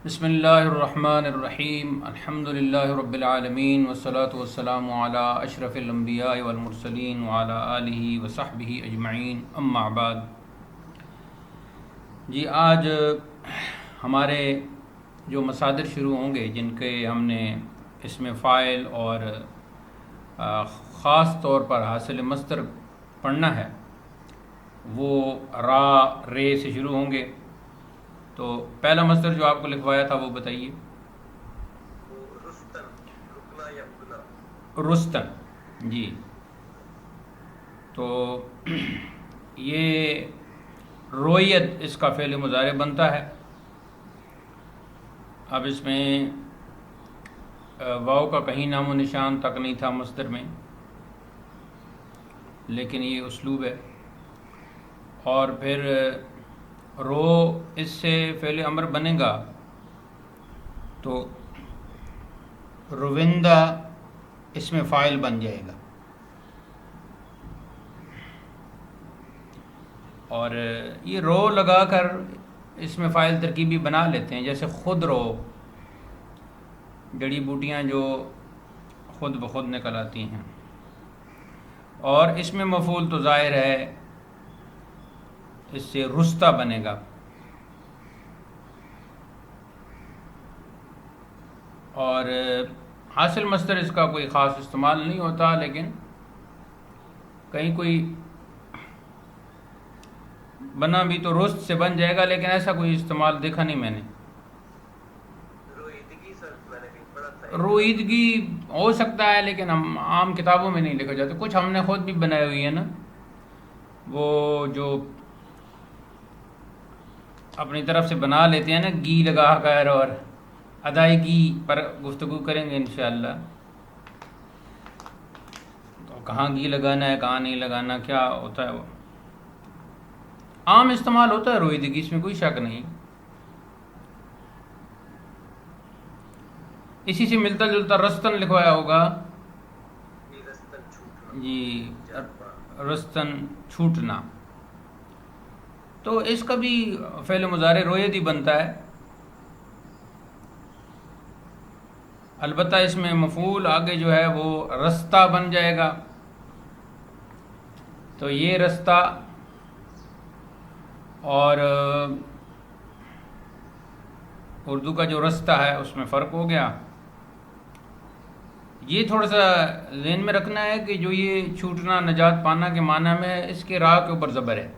بسم اللہ الرحمن الرحیم الحمد للہ رب العالمین والصلاة والسلام علی اشرف الانبیاء والمرسلین وعلی آلہ وصحبہ اجمعین اما بعد۔ جی آج ہمارے جو مصادر شروع ہوں گے جن کے ہم نے اسم فاعل اور خاص طور پر حاصل مصدر پڑھنا ہے وہ را رے سے شروع ہوں گے۔ تو پہلا مصدر جو آپ کو لکھوایا تھا وہ بتائیے۔ رستن، جی تو یہ رویت اس کا فعل مضارع بنتا ہے۔ اب اس میں واو کا کہیں نام و نشان تک نہیں تھا مصدر میں، لیکن یہ اسلوب ہے۔ اور پھر رو اس سے فعل امر بنے گا تو روندہ اس میں فاعل بن جائے گا، اور یہ رو لگا کر اس میں فاعل ترکیبی بنا لیتے ہیں، جیسے خود رو، جڑی بوٹیاں جو خود بخود نکل آتی ہیں۔ اور اس میں مفعول تو ظاہر ہے، اس سے رستہ بنے گا۔ اور حاصل مصدر اس کا کوئی خاص استعمال نہیں ہوتا، لیکن کہیں کوئی بنا بھی تو رست سے بن جائے گا، لیکن ایسا کوئی استعمال دیکھا نہیں میں نے۔ رویدگی ہو سکتا ہے، لیکن ہم عام کتابوں میں نہیں لکھا جاتا۔ کچھ ہم نے خود بھی بنائی ہوئی ہے نا، وہ جو اپنی طرف سے بنا لیتے ہیں نا، گی لگا کر، اور ادائیگی پر گفتگو کریں گے انشاءاللہ۔ تو کہاں گی لگانا ہے، کہاں نہیں لگانا، کیا ہوتا ہے، وہ عام استعمال ہوتا ہے رویدگی، اس میں کوئی شک نہیں۔ اسی سے ملتا جلتا رستن لکھوایا ہوگا، جی رستن چھوٹنا، تو اس کا بھی فعل مضارع رویت ہی بنتا ہے، البتہ اس میں مفعول آگے جو ہے وہ رستہ بن جائے گا۔ تو یہ رستہ اور اردو کا جو رستہ ہے اس میں فرق ہو گیا۔ یہ تھوڑا سا ذہن میں رکھنا ہے کہ جو یہ چھوٹنا، نجات پانا کے معنی میں، اس کے راہ کے اوپر زبر ہے،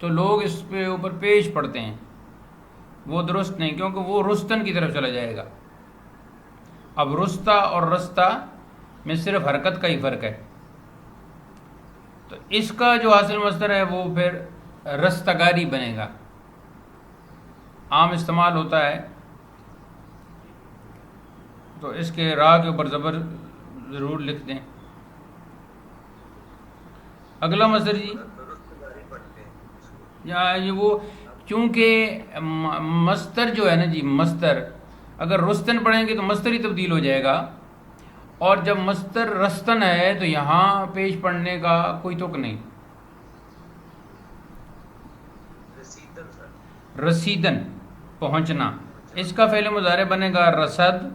تو لوگ اس پہ اوپر پیش پڑتے ہیں، وہ درست نہیں، کیونکہ وہ رستن کی طرف چلا جائے گا۔ اب رستہ اور رستہ میں صرف حرکت کا ہی فرق ہے، تو اس کا جو حاصل مصدر ہے وہ پھر رستگاری بنے گا، عام استعمال ہوتا ہے۔ تو اس کے راہ کے اوپر زبر ضرور لکھ دیں۔ اگلا مصدر جی، یہ وہ چونکہ مصدر جو ہے نا جی، مصدر اگر رستن پڑھیں گے تو مصدر ہی تبدیل ہو جائے گا، اور جب مصدر رستن ہے تو یہاں پیش پڑھنے کا کوئی تک نہیں۔ رسیدن پہنچنا، اس کا فعل مضارع بنے گا رسد،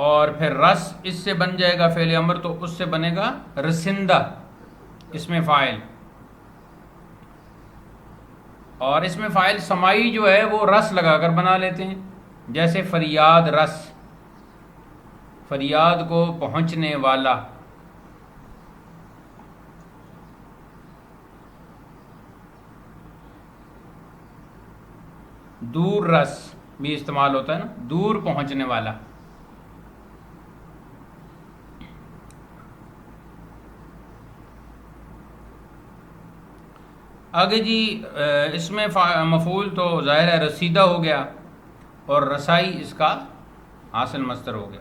اور پھر رس اس سے بن جائے گا فعل امر، تو اس سے بنے گا رسندہ اس میں فاعل، اور اس میں فاعل سمائی جو ہے وہ رس لگا کر بنا لیتے ہیں، جیسے فریاد رس، فریاد کو پہنچنے والا۔ دور رس بھی استعمال ہوتا ہے نا، دور پہنچنے والا۔ آگے جی اس میں مفعول تو ظاہر ہے رسیدہ ہو گیا، اور رسائی اس کا حاصل مصدر ہو گیا۔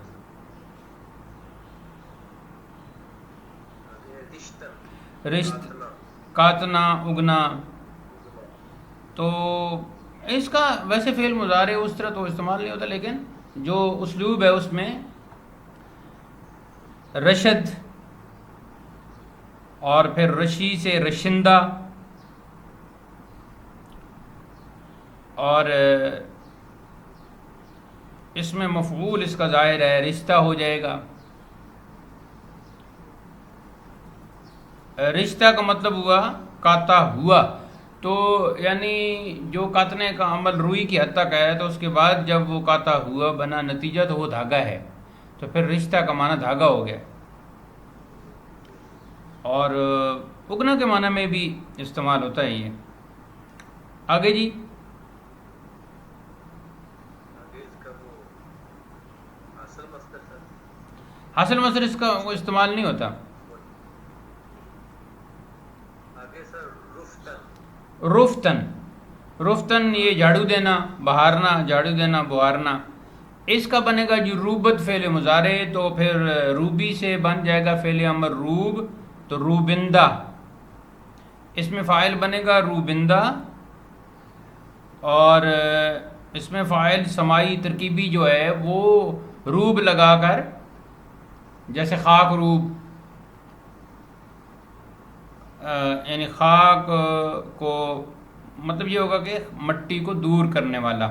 رشت، کاتنا، اگنا، تو اس کا ویسے فعل مضارع اس طرح تو استعمال نہیں ہوتا، لیکن جو اسلوب ہے اس میں رشد، اور پھر رشی سے رشندہ، اور اس میں مفعول اس کا ظاہر ہے رشتہ ہو جائے گا. رشتہ کا مطلب ہوا کاتا ہوا، تو یعنی جو کاتنے کا عمل روئی کی حد تک ہے تو اس کے بعد جب وہ کاتا ہوا بنا نتیجہ تو وہ دھاگا ہے، تو پھر رشتہ کا معنی دھاگا ہو گیا. اور اگنا کے معنی میں بھی استعمال ہوتا ہے یہ. آگے جی. حاصل مصدر اس کا وہ استعمال نہیں ہوتا. رفتن، رفتن یہ جھاڑو دینا، بہارنا، جھاڑو دینا، بہارنا. اس کا بنے گا جو روبت فعل مضارع، تو پھر روبی سے بن جائے گا فعل امر روب، تو روبندہ. اس میں فاعل بنے گا روبندہ، اور اس میں فاعل سماعی ترکیبی جو ہے وہ روب لگا کر، جیسے خاک روب، یعنی خاک کو مطلب یہ ہوگا کہ مٹی کو دور کرنے والا.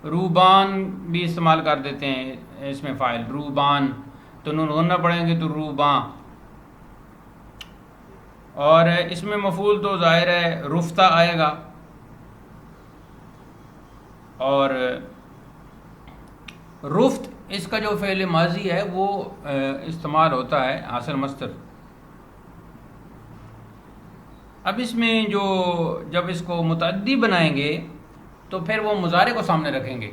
روبان بھی استعمال کر دیتے ہیں اس میں فاعل روبان، تو نون غنہ پڑھیں گے تو روباں. اور اس میں مفعول تو ظاہر ہے رفتہ آئے گا. اور رفت اس کا جو فعل ماضی ہے وہ استعمال ہوتا ہے حاصل مصدر. اب اس میں جو جب اس کو متعدی بنائیں گے تو پھر وہ مضارع کو سامنے رکھیں گے،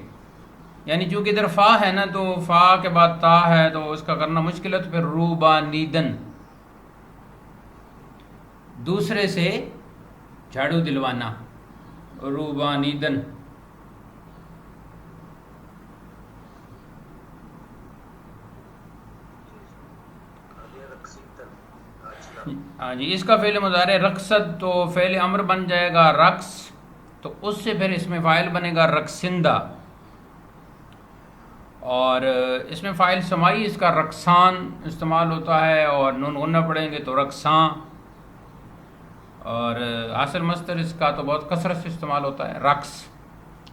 یعنی چونکہ ادھر فا ہے نا، تو فا کے بعد تا ہے تو اس کا کرنا مشکل ہے، تو پھر روبانیدن، دوسرے سے جھاڑو دلوانا، روبانیدن. ہاں جی. اس کا فعل مضارع رقصد، تو فعل امر بن جائے گا رقص، تو اس سے پھر اس میں فاعل بنے گا رقصندہ. اور اس میں فاعل سماعی اس کا رقصان استعمال ہوتا ہے، اور نون غنہ پڑھیں گے تو رقصاں. اور حاصل مصدر اس کا تو بہت کثرت سے استعمال ہوتا ہے رقص،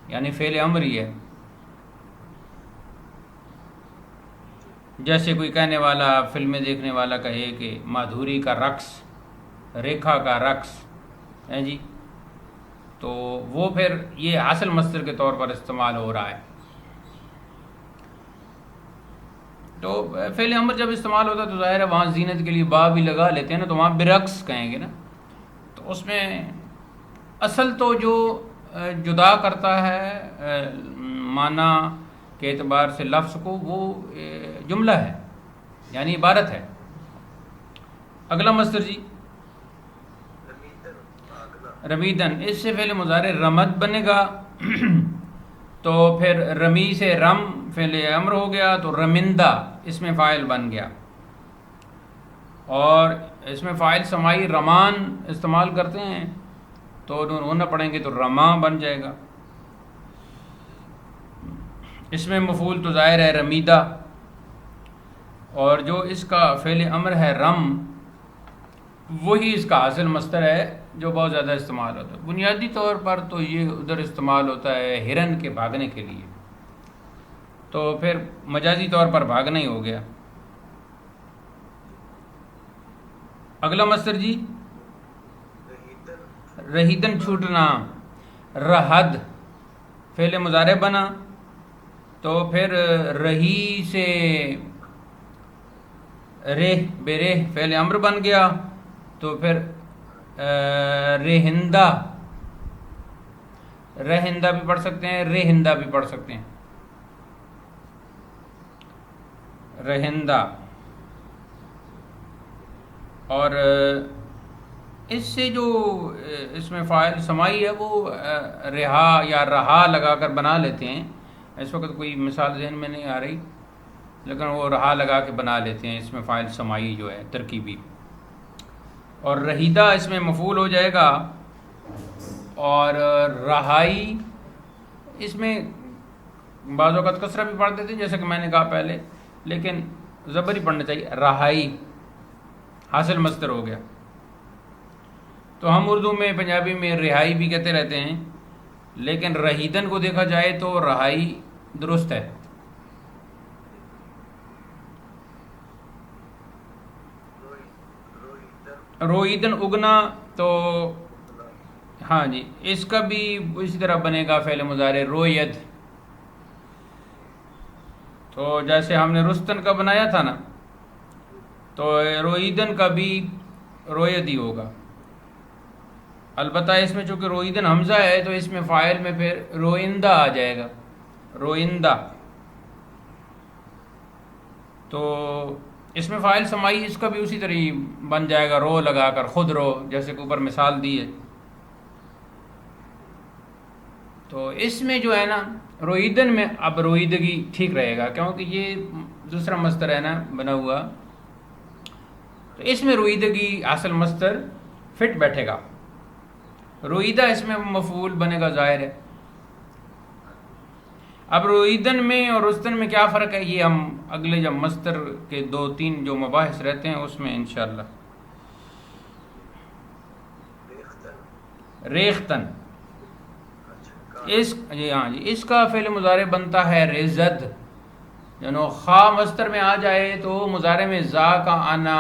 یعنی فعل امر ہی ہے. جیسے کوئی کہنے والا، فلمیں دیکھنے والا کہے کہ مادھوری کا رقص، ریکھا کا رقص ہے جی، تو وہ پھر یہ حاصل مصدر کے طور پر استعمال ہو رہا ہے. تو فعل امر جب استعمال ہوتا ہے تو ظاہر ہے وہاں زینت کے لیے با بھی لگا لیتے ہیں نا، تو وہاں برعکس کہیں گے نا. تو اس میں اصل تو جو جدا کرتا ہے معنی کے اعتبار سے لفظ کو، وہ جملہ ہے، یعنی عبارت ہے. اگلا مصدر جی رمیدن. اس سے فعل مضارع رمد بنے گا تو پھر رمی سے رم فعل امر ہو گیا، تو رمندہ اس میں فاعل بن گیا. اور اس میں فاعل سماعی رمان استعمال کرتے ہیں، تو نون پڑھیں گے تو رما بن جائے گا. اس میں مفعول تو ظاہر ہے رمیدہ، اور جو اس کا فعل امر ہے رم، وہی اس کا حاصل مصدر ہے جو بہت زیادہ استعمال ہوتا ہے. بنیادی طور پر تو یہ ادھر استعمال ہوتا ہے ہرن کے بھاگنے کے لیے، تو پھر مجازی طور پر بھاگنا ہی ہو گیا. اگلا مصدر جی رہیدن چھوٹنا. رہد فعل مضارع بنا، تو پھر رہی سے رہ بے فعل امر بن گیا، تو پھر رہندہ، رہندہ بھی پڑھ سکتے ہیں، رہندہ بھی پڑھ سکتے ہیں، رہندہ. اور اس سے جو اس میں فاعل سماعی ہے وہ رہا یا رہا لگا کر بنا لیتے ہیں. اس وقت کوئی مثال ذہن میں نہیں آ رہی، لیکن وہ رہا لگا کے بنا لیتے ہیں اس میں فاعل سماعی جو ہے ترکیبی. اور رہیدہ اس میں مفعول ہو جائے گا. اور رہائی اس میں بعض اوقات کسرہ بھی پڑھ دیتے ہیں جیسا کہ میں نے کہا پہلے، لیکن زبر ہی پڑھنا چاہیے. رہائی حاصل مصدر ہو گیا. تو ہم اردو میں، پنجابی میں رہائی بھی کہتے رہتے ہیں، لیکن رہیدن کو دیکھا جائے تو رہائی درست ہے. رویدن اگنا تو ہاں جی اس کا بھی اسی طرح بنے گا فعل مضارع روید. تو جیسے ہم نے رستن کا بنایا تھا نا تو رویدن کا بھی روید ہی ہوگا. البتہ اس میں چونکہ رویدن حمزہ ہے تو اس میں فاعل میں پھر روئندہ آ جائے گا. روئندہ تو اس میں فاعل سمائی اس کا بھی اسی طرح بن جائے گا رو لگا کر خود رو جیسے کہ اوپر مثال دی ہے. تو اس میں جو ہے نا رویدن میں اب رویدگی ٹھیک رہے گا کیونکہ یہ دوسرا مصدر ہے نا بنا ہوا. تو اس میں رویدگی اصل مصدر فٹ بیٹھے گا. رویدہ اس میں مفعول بنے گا ظاہر ہے. اب رویدن میں اور رستن میں کیا فرق ہے یہ ہم اگلے جب مصدر کے 2-3 جو مباحث رہتے ہیں اس میں انشاءاللہ. ریختن اس کا فعل مضارع بنتا ہے ریزد. یعنی خواہ مصدر میں آ جائے تو مضارع میں زا کا آنا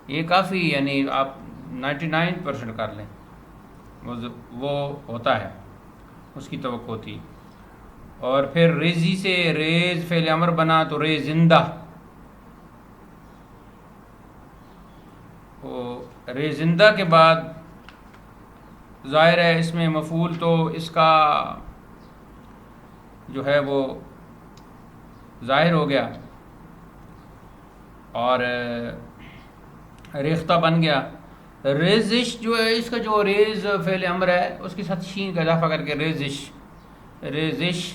یہ کافی یعنی آپ 99% کر لیں وہ ہوتا ہے اس کی توقع ہوتی. اور پھر ریزی سے ریز فعل امر بنا تو ریزندہ. ریزندہ کے بعد ظاہر ہے اس میں مفعول تو اس کا جو ہے وہ ظاہر ہو گیا اور ریختہ بن گیا. ریزش جو ہے اس کا جو ریز فعل امر ہے اس کے ساتھ شین کا اضافہ کر کے ریزش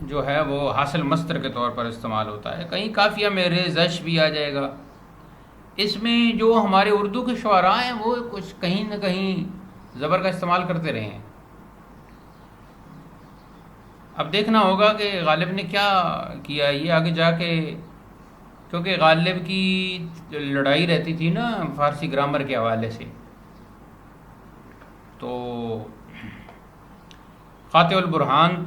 جو ہے وہ حاصل مصدر کے طور پر استعمال ہوتا ہے. کہیں کافیہ میں ریزش بھی آ جائے گا. اس میں جو ہمارے اردو کے شعراء ہیں وہ کچھ کہیں نہ کہیں زبر کا استعمال کرتے رہے ہیں. اب دیکھنا ہوگا کہ غالب نے کیا کیا یہ آگے جا کے کیونکہ غالب کی لڑائی رہتی تھی نا فارسی گرامر کے حوالے سے. تو قاطع البرہان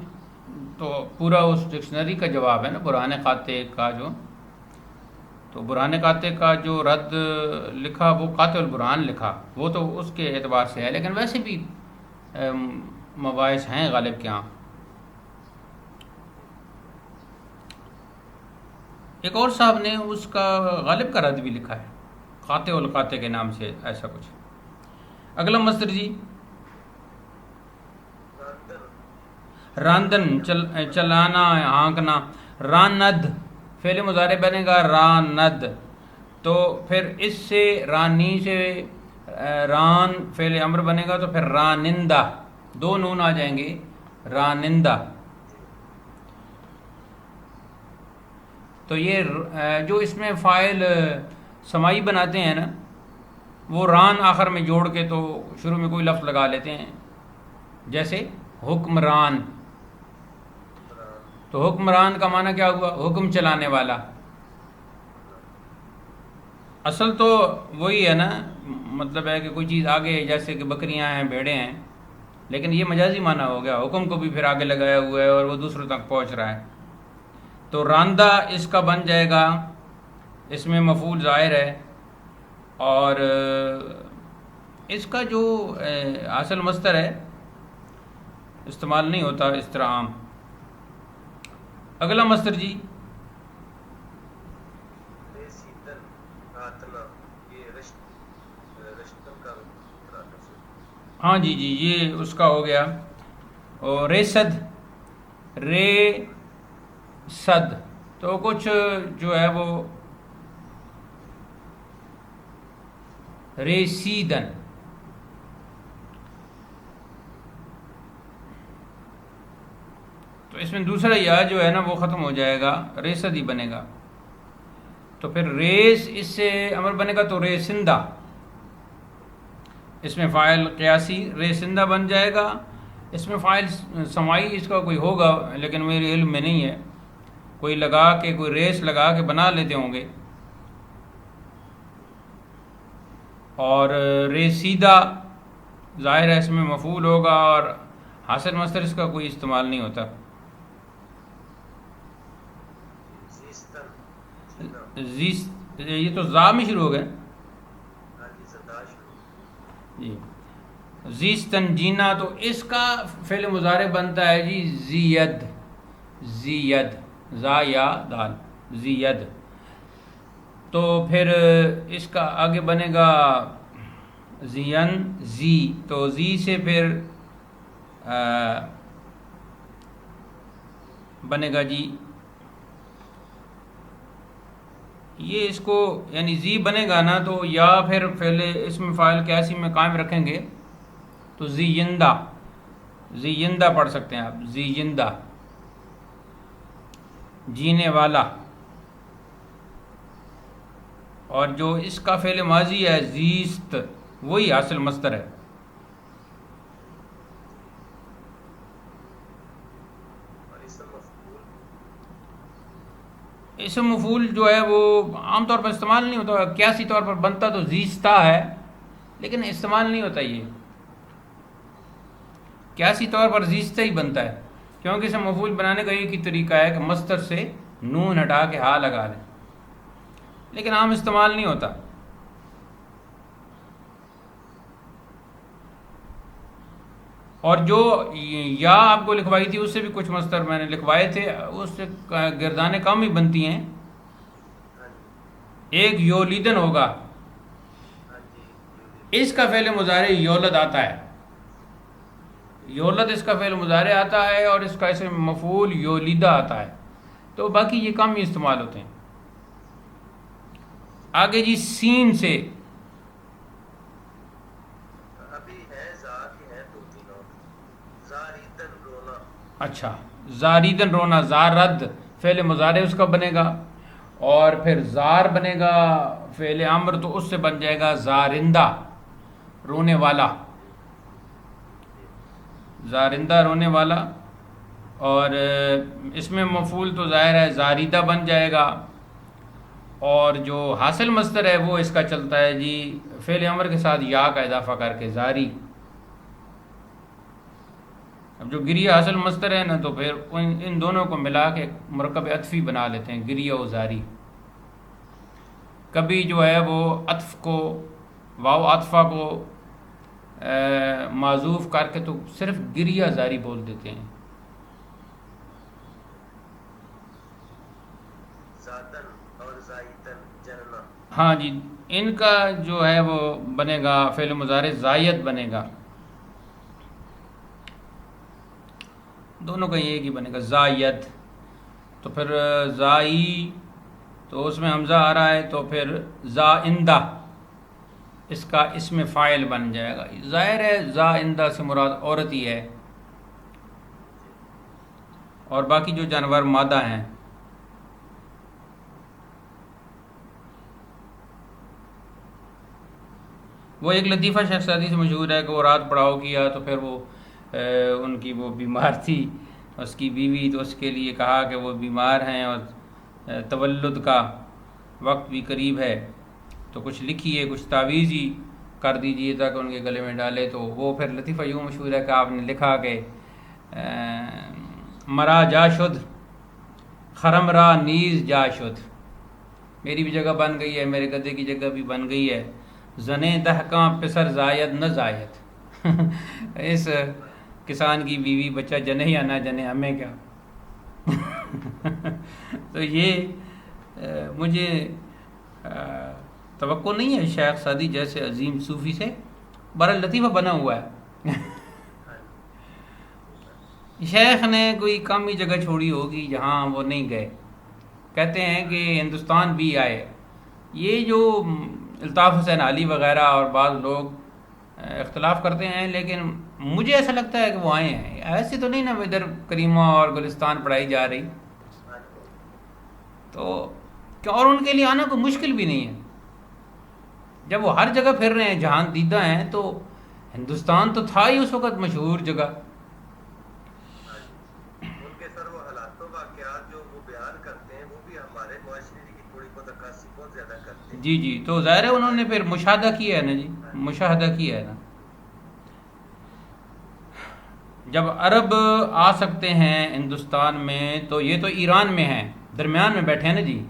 تو پورا اس ڈکشنری کا جواب ہے نا برہان قاطع کا جو. تو برہان قاطع کا جو رد لکھا وہ قاطع البرہان لکھا وہ تو اس کے اعتبار سے ہے لیکن ویسے بھی مباحث ہیں غالب کے ہاں. ایک اور صاحب نے اس کا غالب کا رد بھی لکھا ہے قاطع القاطع کے نام سے ایسا کچھ. اگلا مصدر جی راندن چلانا آنکنا. راند فعل مضارع بنے گا راند. تو پھر اس سے رانی سے ران فعل امر بنے گا تو پھر رانندہ 2 نون آ جائیں گے رانندہ. تو یہ جو اس میں فاعل سمائی بناتے ہیں نا وہ ران آخر میں جوڑ کے تو شروع میں کوئی لفظ لگا لیتے ہیں جیسے حکمران. تو حکمران کا معنی کیا ہوا حکم چلانے والا. اصل تو وہی ہے نا مطلب ہے کہ کوئی چیز آگے جیسے کہ بکریاں ہیں بھیڑیں ہیں لیکن یہ مجازی معنی ہو گیا حکم کو بھی پھر آگے لگایا ہوا ہے اور وہ دوسروں تک پہنچ رہا ہے. تو راندہ اس کا بن جائے گا اس میں مفعول ظاہر ہے اور اس کا جو اصل مصدر ہے استعمال نہیں ہوتا اس طرح عام. اگلا مصدر جی ہاں جی یہ اس کا ہو گیا. اور ریسد صد تو کچھ جو ہے وہ ریسیدن. تو اس میں دوسرا یا جو ہے نا وہ ختم ہو جائے گا ریسد ہی بنے گا. تو پھر ریس اس سے امر بنے گا تو ریسندہ. اس میں فاعل قیاسی ریسندہ بن جائے گا. اس میں فاعل سمائی اس کا کوئی ہوگا لیکن میرے علم میں نہیں ہے. کوئی لگا کے کوئی ریس لگا کے بنا لیتے ہوں گے. اور ریسیدہ ظاہر ہے اس میں مفعول ہوگا اور حاصل مصدر اس کا کوئی استعمال نہیں ہوتا. زیستن جینا. زیس یہ تو زا میں شروع ہو گئے. ہاں جی زدا شروع. جی زیستن جینا، تو اس کا فعل مضارع بنتا ہے جی زید. زید زا یا دال زید. تو پھر اس کا آگے بنے گا زین زی. تو زی سے پھر بنے گا جی یہ اس کو یعنی زی بنے گا نا، تو یا پھر فعل اسم فاعل کیسی میں قائم رکھیں گے تو زیندہ. زیندہ پڑھ سکتے ہیں آپ، زیندہ جینے والا. اور جو اس کا فعل ماضی ہے زیست، وہی حاصل مصدر ہے. اور اسم مفعول اسم مفعول جو ہے وہ عام طور پر استعمال نہیں ہوتا. قیاسی طور پر بنتا تو زیستہ ہے، لیکن استعمال نہیں ہوتا. یہ قیاسی طور پر زیستہ ہی بنتا ہے، کیونکہ اسم مفعول بنانے کا ایک ہی طریقہ ہے کہ مصدر سے نون ہٹا کے ہا لگا لیں، لیکن عام استعمال نہیں ہوتا. اور جو یا آپ کو لکھوائی تھی اس سے بھی کچھ مصدر میں نے لکھوائے تھے، اس سے گردانیں کم ہی بنتی ہیں. ہاں جی ایک یولیدن ہوگا، ہاں جی اس کا فعل مضارع یولد آتا ہے. یولد اس کا فعل مضارع آتا ہے اور اس کا اسم مفعول یولیدہ آتا ہے. تو باقی یہ کم ہی استعمال ہوتے ہیں. آگے جی سین سے ابھی ہے زا کے ہے دو تین اور. زاریدن رونا. اچھا زاریدن رونا. زارد فعل مضارع اس کا بنے گا، اور پھر زار بنے گا فعل امر، تو اس سے بن جائے گا زارندہ رونے والا. زارندہ رونے والا. اور اس میں مفعول تو ظاہر ہے زاریدہ بن جائے گا. اور جو حاصل مصدر ہے وہ اس کا چلتا ہے جی فعل امر کے ساتھ یا کا اضافہ کر کے زاری. اب جو گریہ حاصل مصدر ہے نا، تو پھر ان دونوں کو ملا کے مرکب عطفی بنا لیتے ہیں، گریہ و زاری. کبھی جو ہے وہ عطف کو واو عطفہ کو معذوف کر کے تو صرف گریہ زاری بول دیتے ہیں. زادن اور زائدن جننا. ہاں جی ان کا جو ہے وہ بنے گا فعل مضارع زائد بنے گا. دونوں کا ایک ہی بنے گا زائد. تو پھر زائی، تو اس میں حمزہ آ رہا ہے، تو پھر زائندہ اس کا اسم فاعل بن جائے گا. ظاہر ہے زائندہ سے مراد عورت ہی ہے، اور باقی جو جانور مادہ ہیں. وہ ایک لطیفہ شیخ سعدی سے مشہور ہے کہ وہ رات پڑاؤ کیا، تو پھر وہ ان کی وہ بیمار تھی اس کی بیوی، تو اس کے لیے کہا کہ وہ بیمار ہیں اور تولد کا وقت بھی قریب ہے، تو کچھ لکھیے، کچھ تعویذ ہی کر دیجیے تاکہ ان کے گلے میں ڈالے. تو وہ پھر لطیفہ یوں مشہور ہے کہ آپ نے لکھا کہ مرا جا شد خرم را نیز جا شد. میری بھی جگہ بن گئی ہے، میرے گدے کی جگہ بھی بن گئی ہے. زنے دہکاں پسر زائد نہ زائد. اس کسان کی بیوی بچہ جنے یا نہ جنے ہمیں کیا. تو یہ مجھے توقع نہیں ہے شیخ سعدی جیسے عظیم صوفی سے، بہرحال لطیفہ بنا ہوا ہے. شیخ نے کوئی کم ہی جگہ چھوڑی ہوگی جہاں وہ نہیں گئے. کہتے ہیں کہ ہندوستان بھی آئے. یہ جو الطاف حسین علی وغیرہ اور بعض لوگ اختلاف کرتے ہیں، لیکن مجھے ایسا لگتا ہے کہ وہ آئے ہیں. ایسے تو نہیں نا ادھر کریمہ اور گلستان پڑھائی جا رہی، تو اور ان کے لیے آنا کوئی مشکل بھی نہیں ہے. جب وہ ہر جگہ پھر رہے ہیں، جہاں دیدہ ہیں، تو ہندوستان تو تھا ہی اس وقت مشہور جگہ. ان کے سر وہ حالات و واقعات جو وہ بیان کرتے ہیں وہ بھی ہمارے معاشرے کی تھوڑی بہت عکاسی بہت زیادہ کرتے ہیں. جی جی، تو ظاہر ہے انہوں نے پھر مشاہدہ کیا ہے نا جی، مشاہدہ کیا ہے نا. جب عرب آ سکتے ہیں ہندوستان میں تو یہ تو ایران میں ہیں، درمیان میں بیٹھے ہیں نا جی،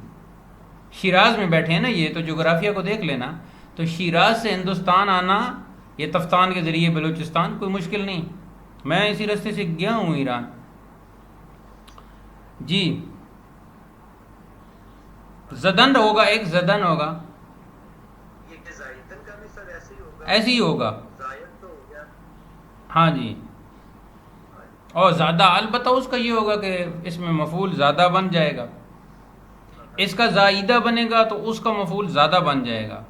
شیراز میں بیٹھے ہیں نا، یہ تو جغرافیہ کو دیکھ لینا. تو شیراز سے ہندوستان آنا یہ تفتان کے ذریعے بلوچستان کوئی مشکل نہیں. میں اسی راستے سے گیا ہوں ایران. جی زدن ہوگا، ایک زدن ہوگا، یہ کہ زائدن کا بھی سر ایسے ہی ہوگا؟ ایسے ہی ہوگا. زائد تو ہو گیا. ہاں جی. اور زیادہ البتہ اس کا یہ ہوگا کہ اس میں مفعول زیادہ بن جائے گا. اس کا زائدہ بنے گا تو اس کا مفعول زیادہ بن جائے گا.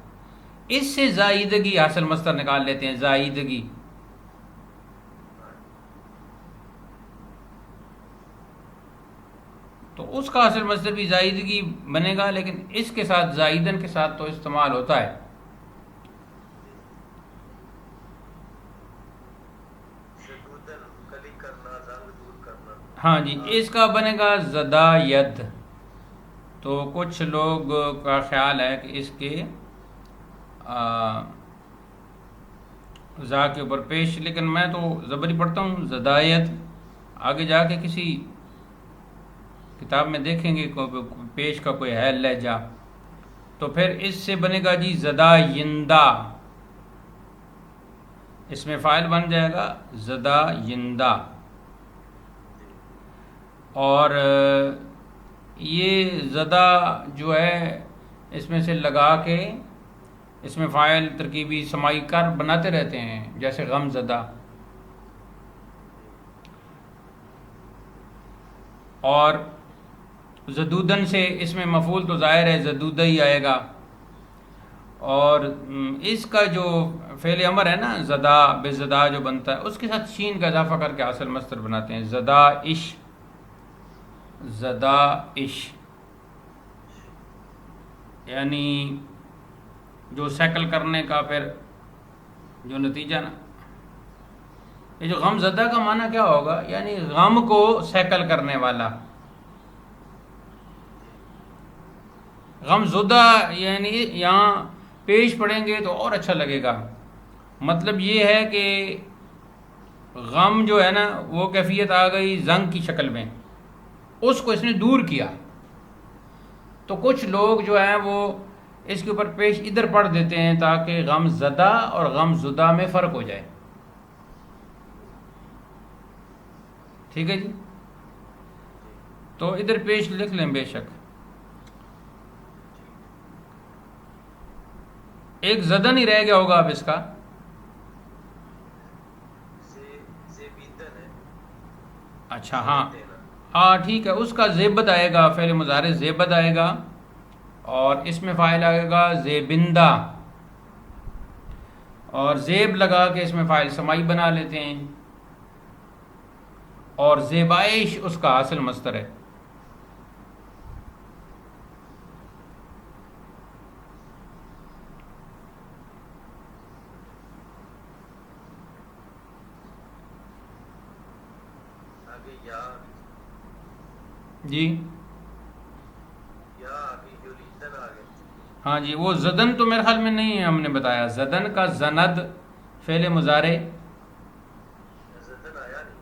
اس سے زائدگی حاصل مصدر نکال لیتے ہیں، زائدگی. تو اس کا حاصل مصدر بھی زائدگی بنے گا، لیکن اس کے ساتھ زائدن کے ساتھ تو استعمال ہوتا ہے. زدودن کلی کرنا، زنگ دور کرنا. ہاں جی، اس کا بنے گا زدا ید. تو کچھ لوگ کا خیال ہے کہ اس کے زا کے اوپر پیش، لیکن میں تو زبری پڑھتا ہوں زدایت. آگے جا کے کسی کتاب میں دیکھیں گے پیش کا کوئی ہے لہجہ. تو پھر اس سے بنے گا جی زدایندہ. اس میں فاعل بن جائے گا زدایندہ. اور یہ زدہ جو ہے اس میں سے لگا کے اس میں فاعل ترکیبی سماعی کر بناتے رہتے ہیں، جیسے غم زدہ. اور زدودن سے اس میں مفعول تو ظاہر ہے زدودہ ہی آئے گا. اور اس کا جو فعل امر ہے نا زدا بے زدا جو بنتا ہے، اس کے ساتھ شین کا اضافہ کر کے حاصل مصدر بناتے ہیں زدا اش. زدا اش یعنی جو سیکل کرنے کا پھر جو نتیجہ نا. یہ جو غم زدہ کا معنی کیا ہوگا؟ یعنی غم کو سیکل کرنے والا. غم زدہ یعنی یہاں پیش پڑھیں گے تو اور اچھا لگے گا. مطلب یہ ہے کہ غم جو ہے نا وہ کیفیت آ گئی زنگ کی شکل میں، اس کو اس نے دور کیا. تو کچھ لوگ جو ہیں وہ اس کے اوپر پیش ادھر پڑھ دیتے ہیں تاکہ غم زدہ اور غم زدہ میں فرق ہو جائے. ٹھیک ہے جی. تو ادھر پیش لکھ لیں بے شک. ایک زدن ہی رہ گیا ہوگا اب اس کا. زیبیدن ہے. اچھا ہاں ٹھیک ہے. اس کا زیبد آئے گا، فعل مضارع زیبد آئے گا، اور اس میں فاعل آئے گا زیبندہ. اور زیب لگا کے اس میں فاعل سماعی بنا لیتے ہیں. اور زیبائش اس کا حاصل مصدر ہے. آگے یا جی یا آگے یولیدن آگے. ہاں جی، وہ زدن تو میرے خیال میں نہیں ہے، ہم نے بتایا زدن کا زند فعل مضارع زدن آیا نہیں.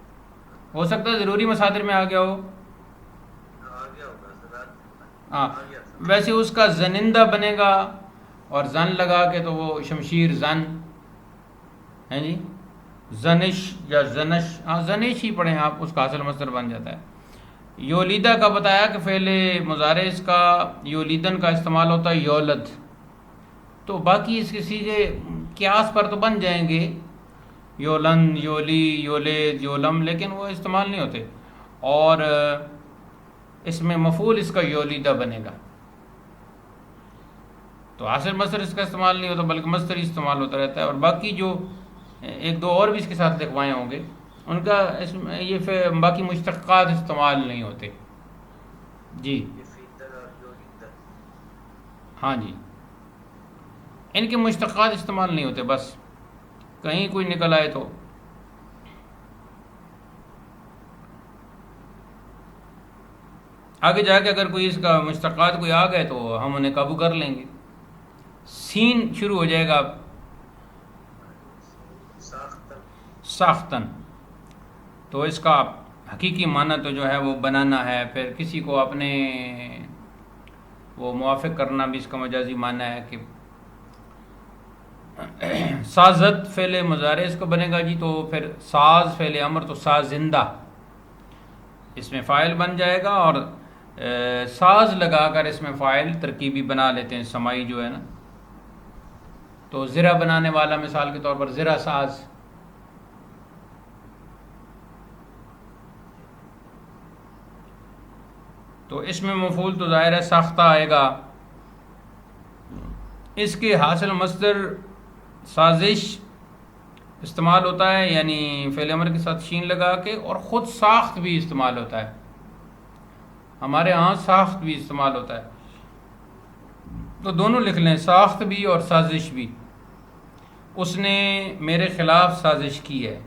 ہو سکتا ہے ضروری مصادر میں آ گیا ہو. آ گیا ہوگا زدن. ہاں آ گیا. ویسے اس کا زنندہ بنے گا، اور زن لگا کے تو وہ شمشیر زن ہے جی. زنش یا زنش، ہاں زنش ہی پڑھیں آپ، اس کا حاصل مصدر بن جاتا ہے. یولیدہ کا بتایا کہ فعل مضارع اس کا یولیدن کا استعمال ہوتا ہے یولد. تو باقی اس کے سیدھے قیاس پر تو بن جائیں گے یولن، یولی، یولید، یولم، لیکن وہ استعمال نہیں ہوتے. اور اس میں مفعول اس کا یولیدہ بنے گا. تو حاصل مصدر اس کا استعمال نہیں ہوتا بلکہ مصدر ہی استعمال ہوتا رہتا ہے. اور باقی جو ایک دو اور بھی اس کے ساتھ لکھوائے ہوں گے ان کا اس میں یہ باقی مشتقات استعمال نہیں ہوتے. جی یفیدن اور یولیدن. ہاں جی، ان کے مشتقات استعمال نہیں ہوتے، بس کہیں کوئی نکل آئے تو. آگے جا کے اگر کوئی اس کا مشتقات کوئی آ گئے تو ہم انہیں قابو کر لیں گے. سین شروع ہو جائے گا ساختن. ساختن. تو اس کا حقیقی معنی تو جو ہے وہ بنانا ہے، پھر کسی کو اپنے وہ موافق کرنا بھی اس کا مجازی معنی ہے کہ سازت فعل مضارع اس کو بنے گا جی، تو پھر ساز فعل امر تو سازندہ اس میں فاعل بن جائے گا، اور ساز لگا کر اس میں فاعل ترکیبی بنا لیتے ہیں سمائی جو ہے نا، تو زرہ بنانے والا مثال کے طور پر زرہ ساز. تو اس میں مفعول تو ظاہر ہے ساختہ آئے گا. اس کے حاصل مصدر سازش استعمال ہوتا ہے، یعنی فعل امر کے ساتھ شین لگا کے، اور خود ساخت بھی استعمال ہوتا ہے. ہمارے ہاں ساخت بھی استعمال ہوتا ہے، تو دونوں لکھ لیں، ساخت بھی اور سازش بھی. اس نے میرے خلاف سازش کی ہے،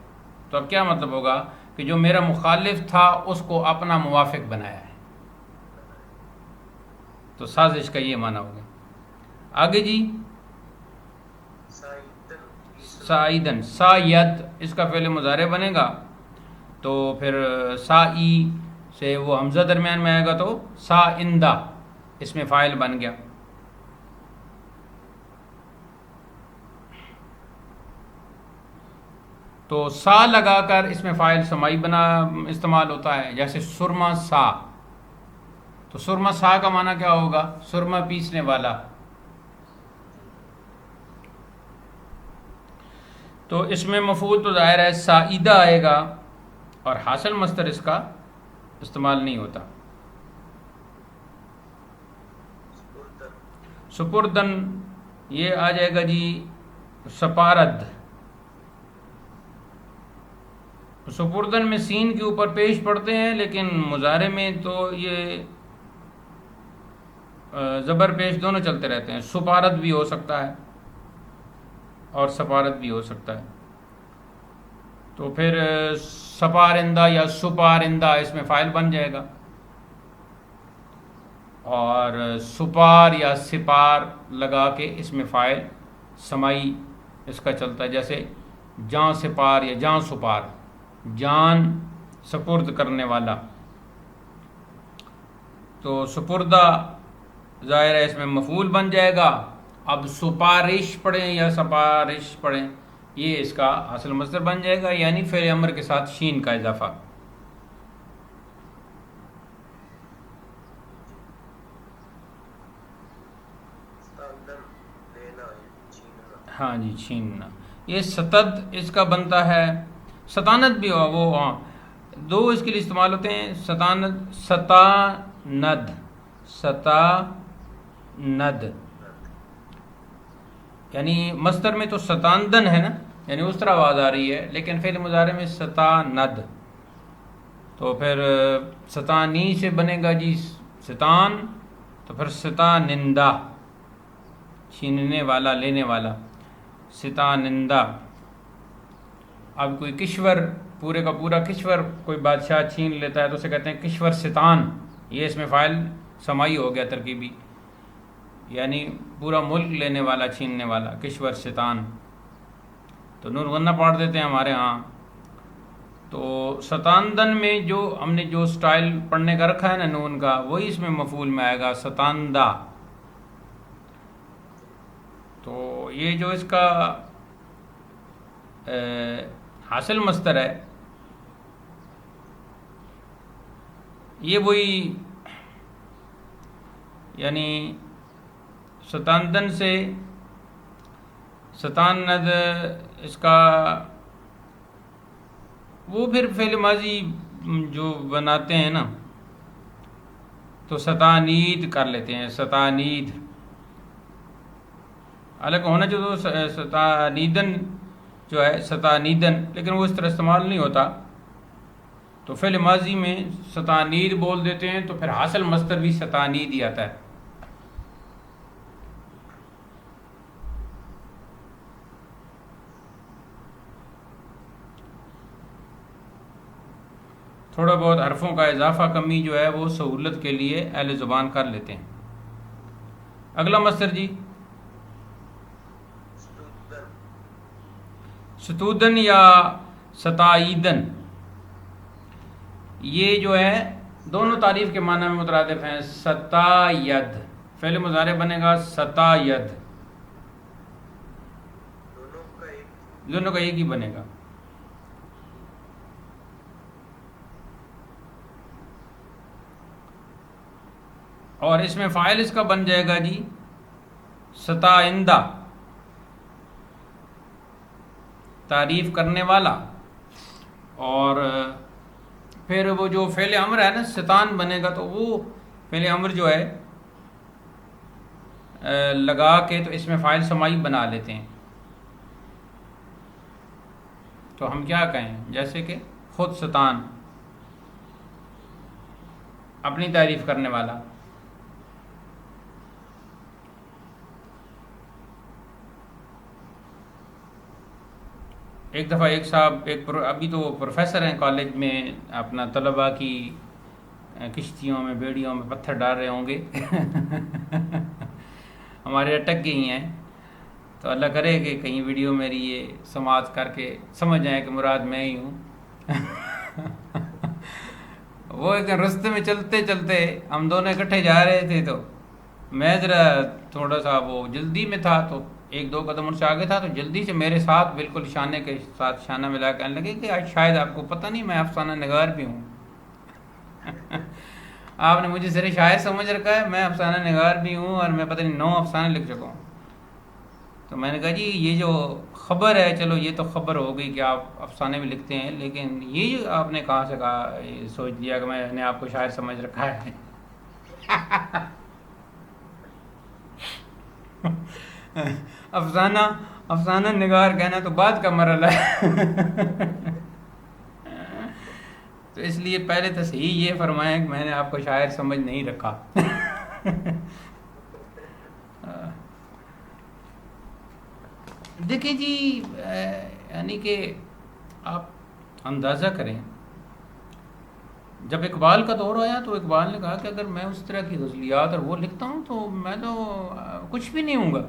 تو اب کیا مطلب ہوگا کہ جو میرا مخالف تھا اس کو اپنا موافق بنایا ہے، تو سازش کا یہ معنی ہوگا. آگے جی سائدن، ساید اس کا فعل مضارع بنے گا، تو پھر سائی سے وہ حمزہ درمیان میں آئے گا تو سائندہ اس میں فاعل بن گیا. تو سا لگا کر اس میں فاعل سمائی بنا استعمال ہوتا ہے، جیسے سرما سا. تو سرما سا کا معنی کیا ہوگا؟ سرما پیسنے والا. تو اس میں مفعول تو ظاہر ہے سائدہ آئے گا، اور حاصل مصدر اس کا استعمال نہیں ہوتا. سپردن یہ آ جائے گا جی سپارد. سپردن میں سین کے اوپر پیش پڑتے ہیں، لیکن مضارع میں تو یہ زبر پیش دونوں چلتے رہتے ہیں. سپارد بھی ہو سکتا ہے اور سپارت بھی ہو سکتا ہے. تو پھر سپارندہ یا سپارندہ اس میں فاعل بن جائے گا، اور سپار یا سپار لگا کے اس میں فاعل سمائی اس کا چلتا ہے، جیسے جاں سپار یا جاں سپار، جان سپرد کرنے والا. تو سپردہ ظاہر ہے اس میں مفعول بن جائے گا. اب سپارش پڑھیں یا سپارش پڑھیں، یہ اس کا حاصل مصدر بن جائے گا، یعنی فعل امر کے ساتھ شین کا اضافہ. ہاں جی چھیننا. یہ ستد اس کا بنتا ہے. ستانت بھی وہ دو اس کے لیے استعمال ہوتے ہیں. ستانت، ستاند، ستاند، یعنی مصدر میں تو ستاندن ہے نا، یعنی اس طرح آواز آ رہی ہے، لیکن فعل مضارع میں ستاند. تو پھر ستانی سے بنے گا جی ستان، تو پھر ستانندہ چھیننے والا، لینے والا، ستانندہ. اب کوئی کشور، پورے کا پورا کشور کوئی بادشاہ چھین لیتا ہے تو اسے کہتے ہیں کشور ستان. یہ اس میں فاعل سمائی ہو گیا ترکیبی، یعنی پورا ملک لینے والا، چھیننے والا، کشور ستان. تو نون غنہ پڑھ دیتے ہیں ہمارے ہاں. تو ستاندن میں جو ہم نے جو سٹائل پڑھنے کا رکھا ہے نا نون کا، وہی اس میں مفعول میں آئے گا، ستاندہ. تو یہ جو اس کا حاصل مصدر ہے، یہ وہی یعنی ستاندن سے ستاند اس کا وہ پھر فعل ماضی جو بناتے ہیں نا تو ستانید کر لیتے ہیں. ستانید حالانکہ ہونا چاہیے ستانیدن جو ہے ستانیدن، لیکن وہ اس طرح استعمال نہیں ہوتا. تو فعل ماضی میں ستانید بول دیتے ہیں، تو پھر حاصل مصدر بھی ستانید ہی آتا ہے. تھوڑا بہت حرفوں کا اضافہ کمی جو ہے وہ سہولت کے لیے اہل زبان کر لیتے ہیں. اگلا مصدر جی ستودن یا ستائیدن. یہ جو ہے دونوں تعریف کے معنی میں مترادف ہیں. ستاید فعل مضارع بنے گا ستاید، دونوں کا ایک ہی بنے گا. اور اس میں فاعل اس کا بن جائے گا جی ستائندہ، تعریف کرنے والا. اور پھر وہ جو فعل امر ہے نا ستان بنے گا، تو وہ فعل امر جو ہے لگا کے تو اس میں فاعل سمائی بنا لیتے ہیں. تو ہم کیا کہیں، جیسے کہ خود ستان، اپنی تعریف کرنے والا. ایک دفعہ ایک صاحب ابھی تو پروفیسر ہیں کالج میں، اپنا طلباء کی کشتیوں میں بیڑیوں میں پتھر ڈال رہے ہوں گے ہمارے اٹک گئی ہیں. تو اللہ کرے کہ کہیں ویڈیو میری یہ سماعت کر کے سمجھ جائیں کہ مراد میں ہی ہوں وہ ایک دن رستے میں چلتے چلتے ہم دونوں اکٹھے جا رہے تھے، تو میں ذرا تھوڑا سا وہ جلدی میں تھا، تو ایک دو قدم ان سے آگے تھا، تو جلدی سے میرے ساتھ بالکل شانے کے ساتھ شانہ ملا کہنے لگے کہ آج شاید آپ کو پتہ نہیں میں افسانہ نگار بھی ہوں آپ نے مجھے صرف شاعر سمجھ رکھا ہے، میں افسانہ نگار بھی ہوں، اور میں پتہ نہیں 9 افسانے لکھ چکا ہوں. تو میں نے کہا جی یہ جو خبر ہے، چلو یہ تو خبر ہو گئی کہ آپ افسانے بھی لکھتے ہیں، لیکن یہ جو آپ نے کہاں سے کہا، یہ سوچ لیا کہ میں نے آپ کو شاعر سمجھ رکھا ہے افسانہ نگار کہنا تو بعد کا مرحلہ ہے تو اس لیے پہلے تصحیح یہ فرمائیں کہ میں نے آپ کو شاعر سمجھ نہیں رکھا دیکھیں جی، یعنی کہ آپ اندازہ کریں، جب اقبال کا دور آیا تو اقبال نے کہا کہ اگر میں اس طرح کی غزلیات اور وہ لکھتا ہوں تو میں تو کچھ بھی نہیں ہوں گا.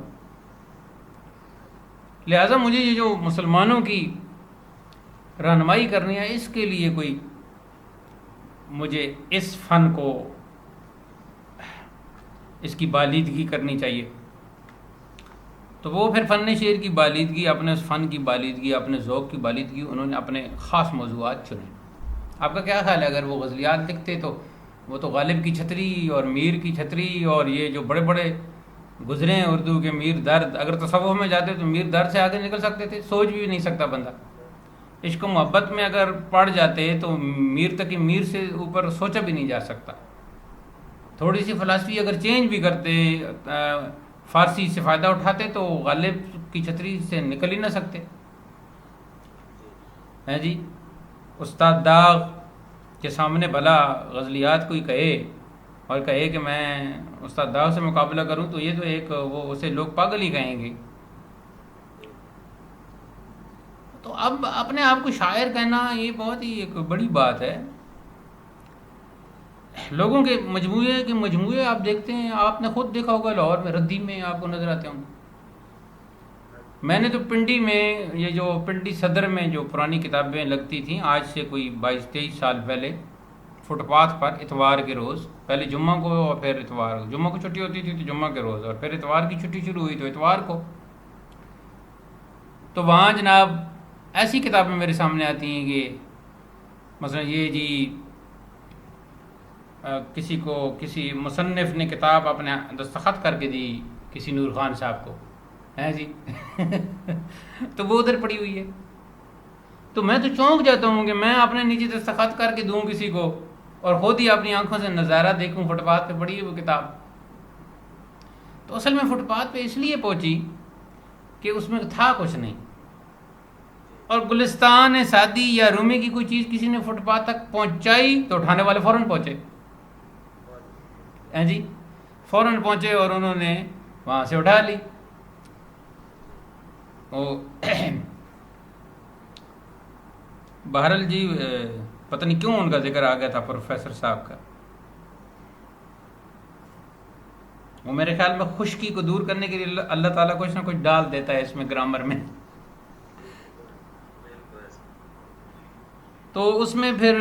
لہٰذا مجھے یہ جو مسلمانوں کی رہنمائی کرنی ہے، اس کے لیے کوئی مجھے اس فن کو، اس کی بالیدگی کرنی چاہیے. تو وہ پھر فن شعر کی بالیدگی، اپنے اس فن کی بالیدگی، اپنے ذوق کی بالیدگی، انہوں نے اپنے خاص موضوعات چنے. آپ کا کیا خیال ہے اگر وہ غزلیات لکھتے تو وہ تو غالب کی چھتری اور میر کی چھتری اور یہ جو بڑے بڑے گزرے ہیں اردو کے، میر درد، اگر تصوف میں جاتے تو میر درد سے آگے نکل سکتے تھے؟ سوچ بھی نہیں سکتا بندہ. عشق و محبت میں اگر پڑ جاتے تو میر تک، میر سے اوپر سوچا بھی نہیں جا سکتا. تھوڑی سی فلسفی اگر چینج بھی کرتے، فارسی سے فائدہ اٹھاتے، تو غالب کی چھتری سے نکل ہی نہ سکتے ہیں جی. استاد داغ کے سامنے بھلا غزلیات کوئی کہے اور کہے کہ میں استاد داغ سے مقابلہ کروں، تو یہ تو ایک وہ اسے لوگ پاگل ہی کہیں گے. تو اب اپنے آپ کو شاعر کہنا یہ بہت ہی ایک بڑی بات ہے. لوگوں کے مجموعے آپ دیکھتے ہیں، آپ نے خود دیکھا ہوگا لاہور میں ردی میں آپ کو نظر آتے ہوں. میں نے تو پنڈی میں، یہ جو پنڈی صدر میں جو پرانی کتابیں لگتی تھیں، آج سے کوئی 22-23 سال پہلے، فٹ پاتھ پر اتوار کے روز، پہلے جمعہ کو اور پھر اتوار، جمعہ کو چھٹی ہوتی تھی تو جمعہ کے روز، اور پھر اتوار کی چھٹی شروع ہوئی تو اتوار کو. تو وہاں جناب ایسی کتابیں میرے سامنے آتی ہیں کہ مثلا یہ جی کسی مصنف نے کتاب اپنے دستخط کر کے دی کسی نور خان صاحب کو، ہیں جی تو وہ ادھر پڑی ہوئی ہے. تو میں تو چونک جاتا ہوں کہ میں اپنے نیچے دستخط کر کے دوں کسی کو اور خود ہی اپنی آنکھوں سے نظارہ دیکھوں فٹ پاتھ پہ پڑی ہے وہ کتاب. تو اصل میں فٹ پاتھ پہ اس لیے پہنچی کہ اس میں تھا کچھ نہیں، اور گلستان سعدی یا رومی کی کوئی چیز کسی نے فٹ پاتھ تک پہنچائی تو اٹھانے والے فوراً پہنچے، ہیں جی، فوراً پہنچے اور انہوں نے وہاں سے اٹھا لی. بہرحال جی، پتہ نہیں کیوں ان کا ذکر آ گیا تھا پروفیسر صاحب کا. وہ میرے خیال میں خشکی کو دور کرنے کے لیے اللہ تعالیٰ کچھ نہ کچھ ڈال دیتا ہے اس میں گرامر میں. تو اس میں پھر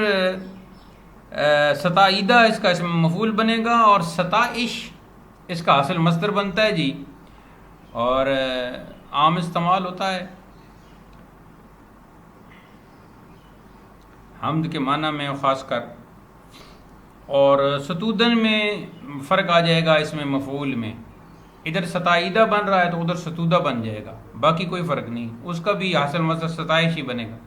ستائیدہ اس کا اسم مفعول بنے گا، اور ستائش اس کا اصل مصدر بنتا ہے جی، اور عام استعمال ہوتا ہے حمد کے معنی میں خاص کر، اور ستودن میں فرق آ جائے گا اس میں مفعول میں، ادھر ستائیدہ بن رہا ہے تو ادھر ستودہ بن جائے گا، باقی کوئی فرق نہیں، اس کا بھی حاصل مصدر ستائش ہی بنے گا۔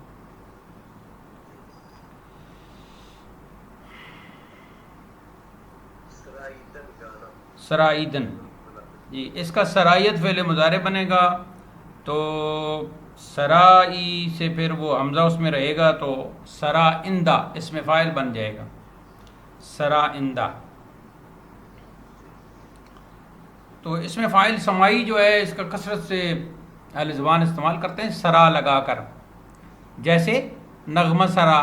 سرائیدن جی، اس کا سرائیت فعل مضارع بنے گا، تو سرائی سے پھر وہ حمزہ اس میں رہے گا تو سرائندہ اس میں فاعل بن جائے گا، سرائندہ۔ تو اس میں فاعل سماعی جو ہے اس کا کثرت سے اہل زبان استعمال کرتے ہیں سرا لگا کر، جیسے نغمہ سرا،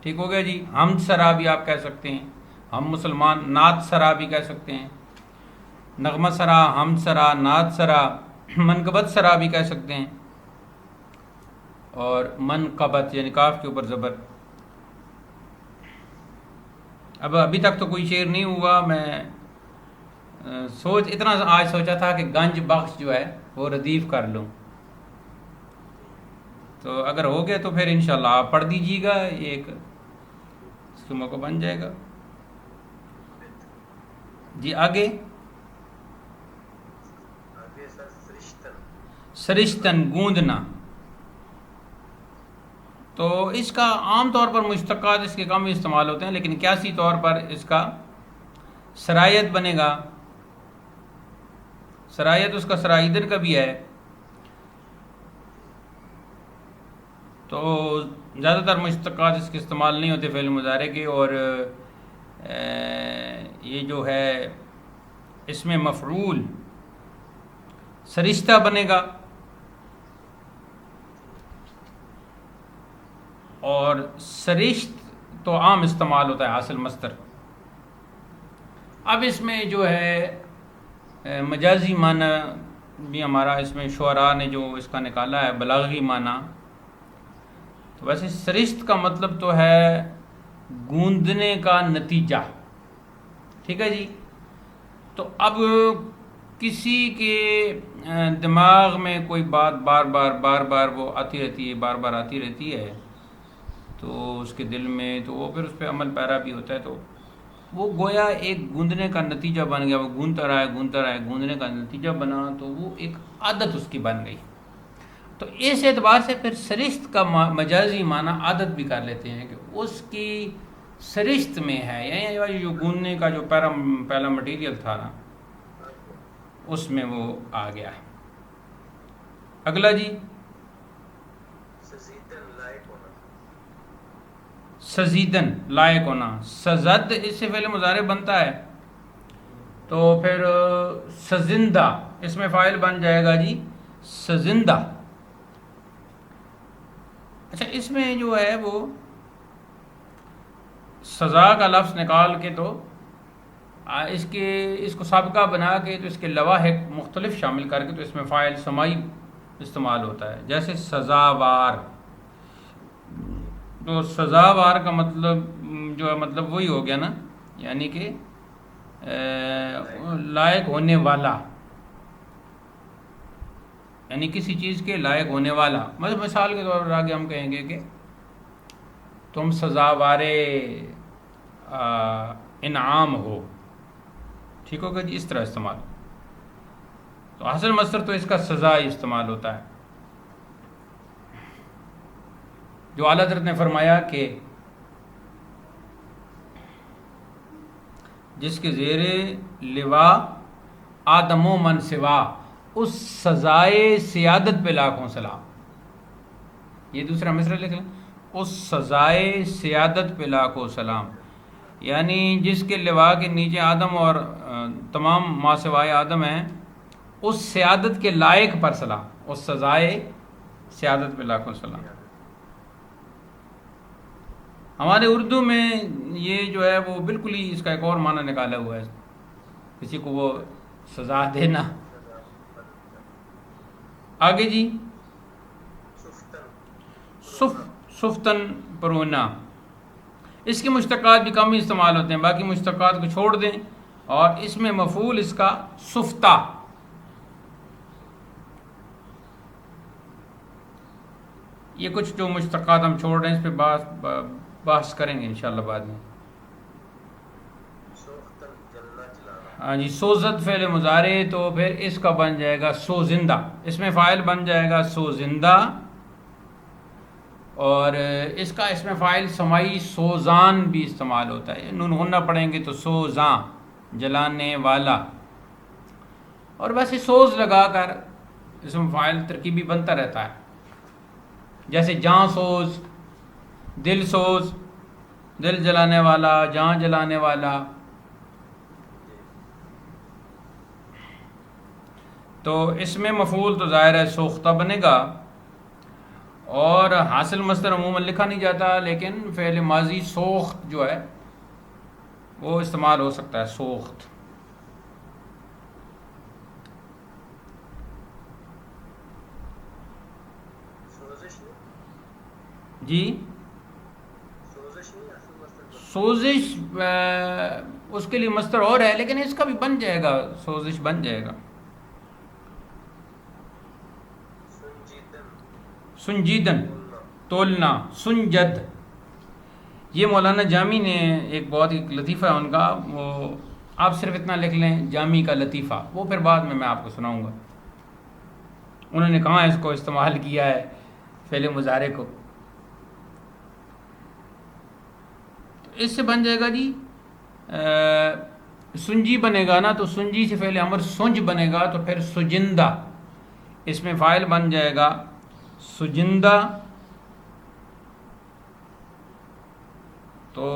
ٹھیک ہو گیا جی، حمد سرا بھی آپ کہہ سکتے ہیں، ہم مسلمان، نعت سرا بھی کہہ سکتے ہیں، نغمہ سرا، حمد سرا، نعت سرا، منقبت سرا بھی کہہ سکتے ہیں، اور منقبت یعنی کاف کے اوپر زبر۔ اب ابھی تک تو کوئی شعر نہیں ہوا، میں اتنا آج سوچا تھا کہ گنج بخش جو ہے وہ ردیف کر لوں، تو اگر ہو گیا تو پھر انشاءاللہ آپ پڑھ دیجیے گا، یہ ایک اس کا موقع بن جائے گا جی۔ آگے سرشتن گوندنا، تو اس کا عام طور پر مشتقات اس کے کم استعمال ہوتے ہیں، لیکن قیاسی طور پر اس کا سرایت بنے گا، سرایت اس کا سرائیدن کا بھی ہے، تو زیادہ تر مشتقات اس کے استعمال نہیں ہوتے فعل مضارع کے، اور یہ جو ہے اس میں مفعول سرشتہ بنے گا، اور سرشت تو عام استعمال ہوتا ہے حاصل مصدر۔ اب اس میں جو ہے مجازی معنی بھی ہمارا اس میں شعراء نے جو اس کا نکالا ہے بلاغی معنی، تو ویسے سرشت کا مطلب تو ہے گوندنے کا نتیجہ، ٹھیک ہے جی۔ تو اب کسی کے دماغ میں کوئی بات بار بار وہ آتی رہتی ہے، بار بار آتی رہتی ہے، تو اس کے دل میں تو وہ پھر اس پہ عمل پیرا بھی ہوتا ہے، تو وہ گویا ایک گوندنے کا نتیجہ بن گیا، وہ گونتا رہا ہے، گوندنے کا نتیجہ بنا، تو وہ ایک عادت اس کی بن گئی۔ تو اس اعتبار سے پھر سرشت کا مجازی معنی عادت بھی کر لیتے ہیں کہ اس کی سرشت میں ہے، یعنی جو گوندنے کا جو پہلا مٹیریل تھا نا اس میں وہ آ گیا۔ اگلا جی، سزیدن لائق ہونا، سزد اس سے فعل مضارع بنتا ہے، تو پھر سزندہ اس میں فاعل بن جائے گا جی، سزندہ۔ اچھا، اس میں جو ہے وہ سزا کا لفظ نکال کے تو اس کو سابقہ بنا کے تو اس کے لواحق مختلف شامل کر کے تو اس میں فاعل سمائی استعمال ہوتا ہے، جیسے سزاوار، تو سزاوار کا مطلب جو ہے مطلب وہی ہو گیا نا، یعنی کہ لائق ہونے والا، یعنی کسی چیز کے لائق ہونے والا، مثال کے طور پر آگے ہم کہیں گے کہ تم سزاوار انعام ہو، ٹھیک ہوگا جی، اس طرح استعمال۔ تو حاصل مصدر تو اس کا سزا استعمال ہوتا ہے، جو اعلیٰ حضرت نے فرمایا کہ جس کے زیر لوا آدم و من سوا، اس سزائے سیادت پہ لاکھوں سلام، یہ دوسرا مصرع لکھ لیں، اس سزائے سیادت پہ لاکھوں سلام، یعنی جس کے لوا کے نیچے آدم اور تمام ما سوائے آدم ہیں، اس سیادت کے لائق پر سلام، اس سزائے سیادت پہ لاکھوں سلام۔ ہمارے اردو میں یہ جو ہے وہ بالکل ہی اس کا ایک اور معنی نکالا ہوا ہے، کسی کو وہ سزا دینا۔ آگے جی، سفتن پرونا، اس کے مشتقات بھی کم ہی استعمال ہوتے ہیں، باقی مشتقات کو چھوڑ دیں، اور اس میں مفعول اس کا سفتا. یہ کچھ جو مشتقات ہم چھوڑ رہے ہیں اس پہ بحث کریں گے انشاءاللہ بعد میں. سوختن جلنا جلانا. ہاں جی، سوزد فعل مضارع، تو پھر اس کا بن جائے گا سوزندہ. اس میں فاعل بن جائے گا سوزندہ، اور اس کا اس میں فاعل سمائی سوزان بھی استعمال ہوتا ہے. نون غنہ پڑھیں گے تو سوزاں، جلانے والا. اور ویسے سوز لگا کر اسم فاعل ترکیبی بنتا رہتا ہے، جیسے جاں سوز، دل سوز، دل جلانے والا، جاں جلانے والا. تو اس میں مفعول تو ظاہر ہے سوختہ بنے گا، اور حاصل مصدر عموماً لکھا نہیں جاتا، لیکن فعل ماضی سوخت جو ہے وہ استعمال ہو سکتا ہے، سوخت. سوزش نہیں، جی، سوزش نہیں اصل مصدر. سوزش اس کے لیے مصدر اور ہے، لیکن اس کا بھی بن جائے گا، سوزش بن جائے گا. سنجیدن، سنجیدن، بولنا. تولنا، سنجد. یہ مولانا جامی نے ایک بہت ہی لطیفہ ہے ان کا، وہ آپ صرف اتنا لکھ لیں جامی کا لطیفہ، وہ پھر بعد میں آپ کو سناؤں گا. انہوں نے کہاں اس کو استعمال کیا ہے فعل مضارع کو. تو اس سے بن جائے گا جی سنجی بنے گا نا، تو سنجی سے فعل امر سنج بنے گا، تو پھر سجندہ. اس میں فاعل بن جائے گا سجندہ. تو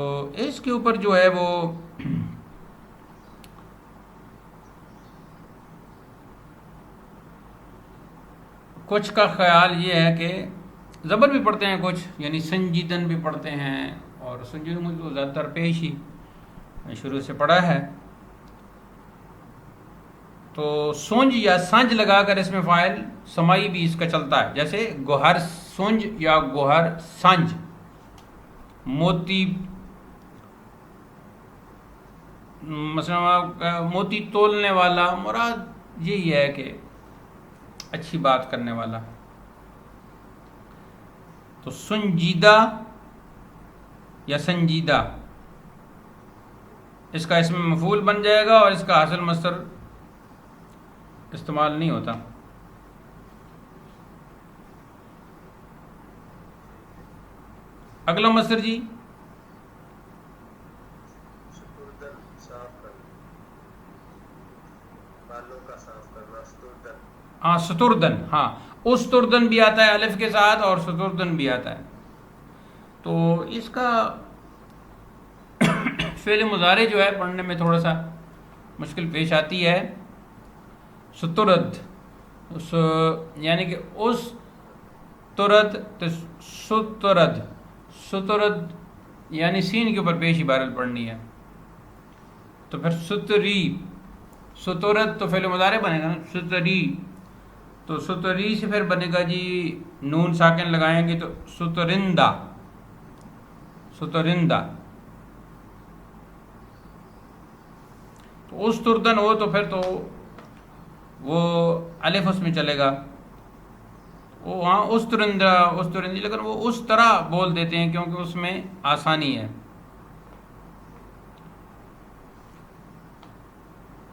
اس کے اوپر جو ہے وہ کچھ کا خیال یہ ہے کہ زبر بھی پڑھتے ہیں کچھ، یعنی سنجیدن بھی پڑھتے ہیں، اور سنجیدن مجھ کو زیادہ تر پیش ہی شروع سے پڑھا ہے. تو سونج یا سنج لگا کر اس میں فاعل سمائی بھی اس کا چلتا ہے، جیسے گوہر سنج یا گوہر سنج. موتی، مثلا موتی تولنے والا، مراد یہی ہے کہ اچھی بات کرنے والا. تو سنجیدہ یا سنجیدہ، اس کا اسم مفعول بن جائے گا، اور اس کا حاصل مصدر استعمال نہیں ہوتا. اگلا مصدر جی، ستردن، صاف کرنا، بالوں کا صاف کرنا. ستردن، ہاں ستردن، ہاں استردن بھی آتا ہے الف کے ساتھ، اور ستردن بھی آتا ہے. تو اس کا فعل مضارع جو ہے پڑھنے میں تھوڑا سا مشکل پیش آتی ہے. سترد، یعنی کہ اس ترد، سترد، سترد یعنی سین کے اوپر پیش عبارت پڑھنی ہے. تو پھر ستری، سترد تو فعل مضارع بنے گا نا، ستری. تو ستری سے پھر بنے گا جی نون ساکن لگائیں گے تو سترندہ، سترندہ. تو اس تردن ہو تو پھر تو وہ الف اس میں چلے گا. وہ ہاں اس ترندہ، اس ترندی، لیکن وہ اس طرح بول دیتے ہیں کیونکہ اس میں آسانی ہے.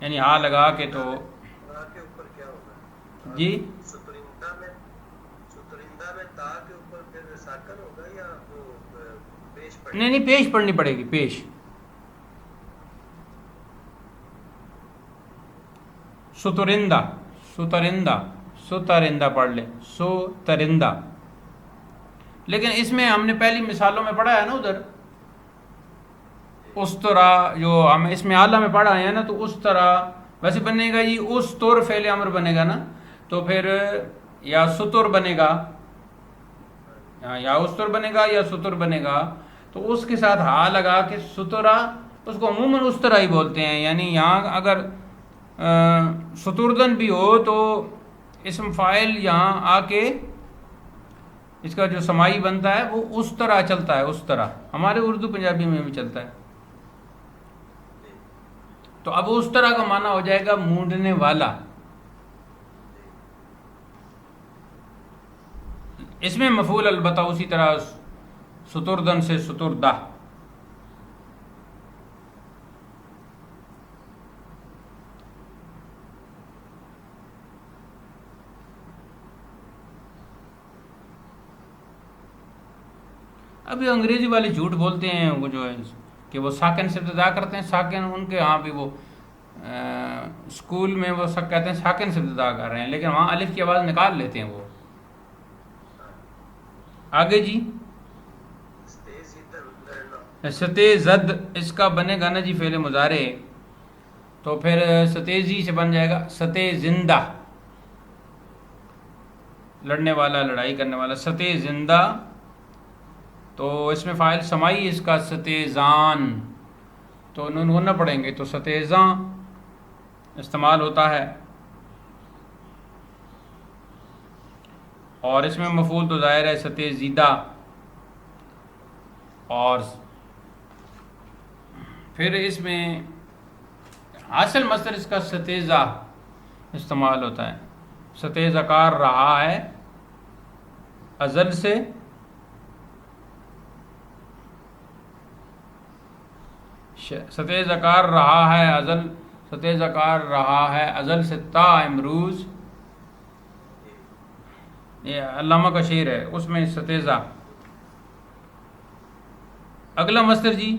یعنی ہاں لگا کے تو تا کے اوپر کیا ہوگا؟ جی، سترندہ میں، سترندہ میں تا کے اوپر پھر ساکن ہوگا یا وہ پیش پڑے؟ نہیں نہیں، پیش پڑھنی پڑے گی، پیش. سترندہ، سترندہ، سترندہ پڑھ لیں، سترندہ. لیکن اس میں ہم نے پہلی مثالوں میں پڑھا ہے نا ادھر اس طرح، جو ہم اس میں اعلیٰ میں پڑھا ہے نا، تو اس طرح ویسے بنے گا جی اس طور فعل امر بنے گا نا، تو پھر یا ستر بنے گا، یا اس طور بنے گا یا ستر بنے گا. تو اس کے ساتھ ہا لگا کے سترا، اس کو عموماً اس طرح ہی بولتے ہیں. یعنی یہاں اگر ستردن بھی ہو تو اسم فاعل یہاں آ کے اس کا جو سمائی بنتا ہے وہ اس طرح چلتا ہے، اس طرح ہمارے اردو پنجابی میں بھی چلتا ہے. تو اب اس طرح کا معنی ہو جائے گا مونڈنے والا. اس میں مفعول البتہ اسی طرح ستردن سے ستردہ. ابھی انگریزی والے جھوٹ بولتے ہیں وہ جو ہے کہ وہ ساکن سے ابتدا کرتے ہیں. ساکن ان کے ہاں بھی وہ اسکول میں وہ سب کہتے ہیں ساکن سے ابتدا کر رہے ہیں، لیکن وہاں الف کی آواز نکال لیتے ہیں وہ. آگے جی ستے زد اس کا بنے گا نا جی فعل مضارع، تو پھر ستیزی سے بن جائے گا ستے زندہ، لڑنے والا لڑائی کرنے والا. ستے زندہ تو اس میں فاعل سمائی اس کا ستیزان، تو نون غنہ پڑھیں گے تو ستیزاں استعمال ہوتا ہے. اور اس میں مفعول تو ظاہر ہے ستیزیدہ. اور پھر اس میں حاصل مصدر اس کا ستیزہ استعمال ہوتا ہے. ستیزہ کار رہا ہے ازل سے، ستیزہ کار رہا ہے ازل، ستیزہ کار رہا ہے ازل سے تا امروز. یہ علامہ کا شعر ہے، اس میں ستیزہ. اگلا مصدر جی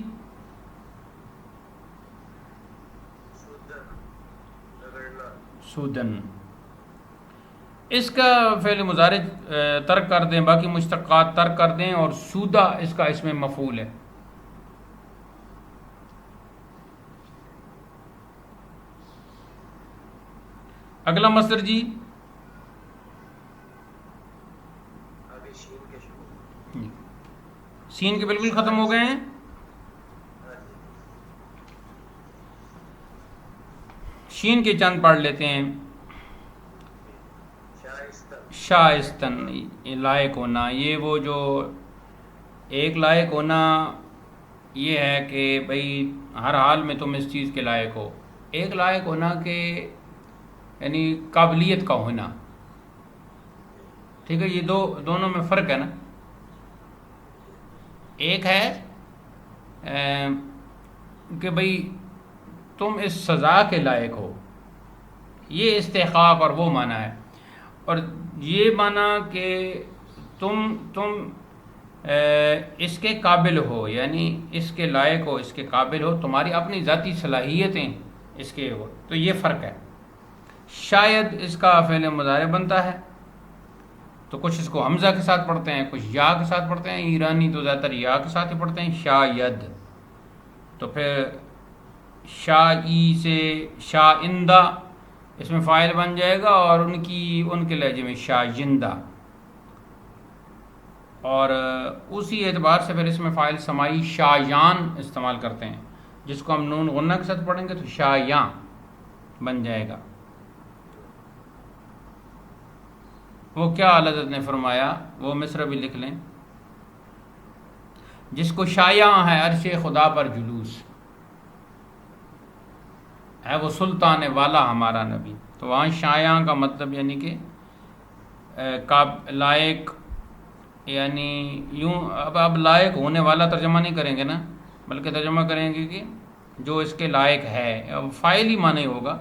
سودن. اس کا فعل مضارع ترک کر دیں، باقی مشتقات ترک کر دیں، اور سودا اس کا اس میں مفعول ہے. اگلا مصدر جی سین کے بالکل ختم ہو گئے ہیں. شین کے چند پڑھ لیتے ہیں. شائستن لائق ہونا، یہ وہ جو ایک لائق ہونا یہ ہے کہ بھئی ہر حال میں تم اس چیز کے لائق ہو. ایک لائق ہونا کہ یعنی قابلیت کا ہونا. ٹھیک ہے، یہ دونوں میں فرق ہے نا. ایک ہے کہ بھئی تم اس سزا کے لائق ہو، یہ استحقاق اور وہ معنی ہے. اور یہ معنی کہ تم اس کے قابل ہو، یعنی اس کے لائق ہو، اس کے قابل ہو، تمہاری اپنی ذاتی صلاحیتیں اس کے ہو. تو یہ فرق ہے. شاید اس کا فعل مضارع بنتا ہے، تو کچھ اس کو حمزہ کے ساتھ پڑھتے ہیں، کچھ یا کے ساتھ پڑھتے ہیں. ایرانی تو زیادہ تر یا کے ساتھ ہی پڑھتے ہیں. شاید تو پھر شائی سے شائندہ اس میں فاعل بن جائے گا، اور ان کے لہجے میں شائندہ. اور اسی اعتبار سے پھر اس میں فاعل سمائی شایان استعمال کرتے ہیں، جس کو ہم نون غنہ کے ساتھ پڑھیں گے تو شایاں بن جائے گا. وہ کیا حضرت نے فرمایا، وہ مصرع بھی لکھ لیں. جس کو شایاں ہے عرش خدا پر جلوس ہے، وہ سلطان والا ہمارا نبی. تو وہاں شایاں کا مطلب یعنی کہ لائق، یعنی یوں اب لائق ہونے والا ترجمہ نہیں کریں گے نا، بلکہ ترجمہ کریں گے کہ جو اس کے لائق ہے. اب فاعل ہی معنی ہوگا،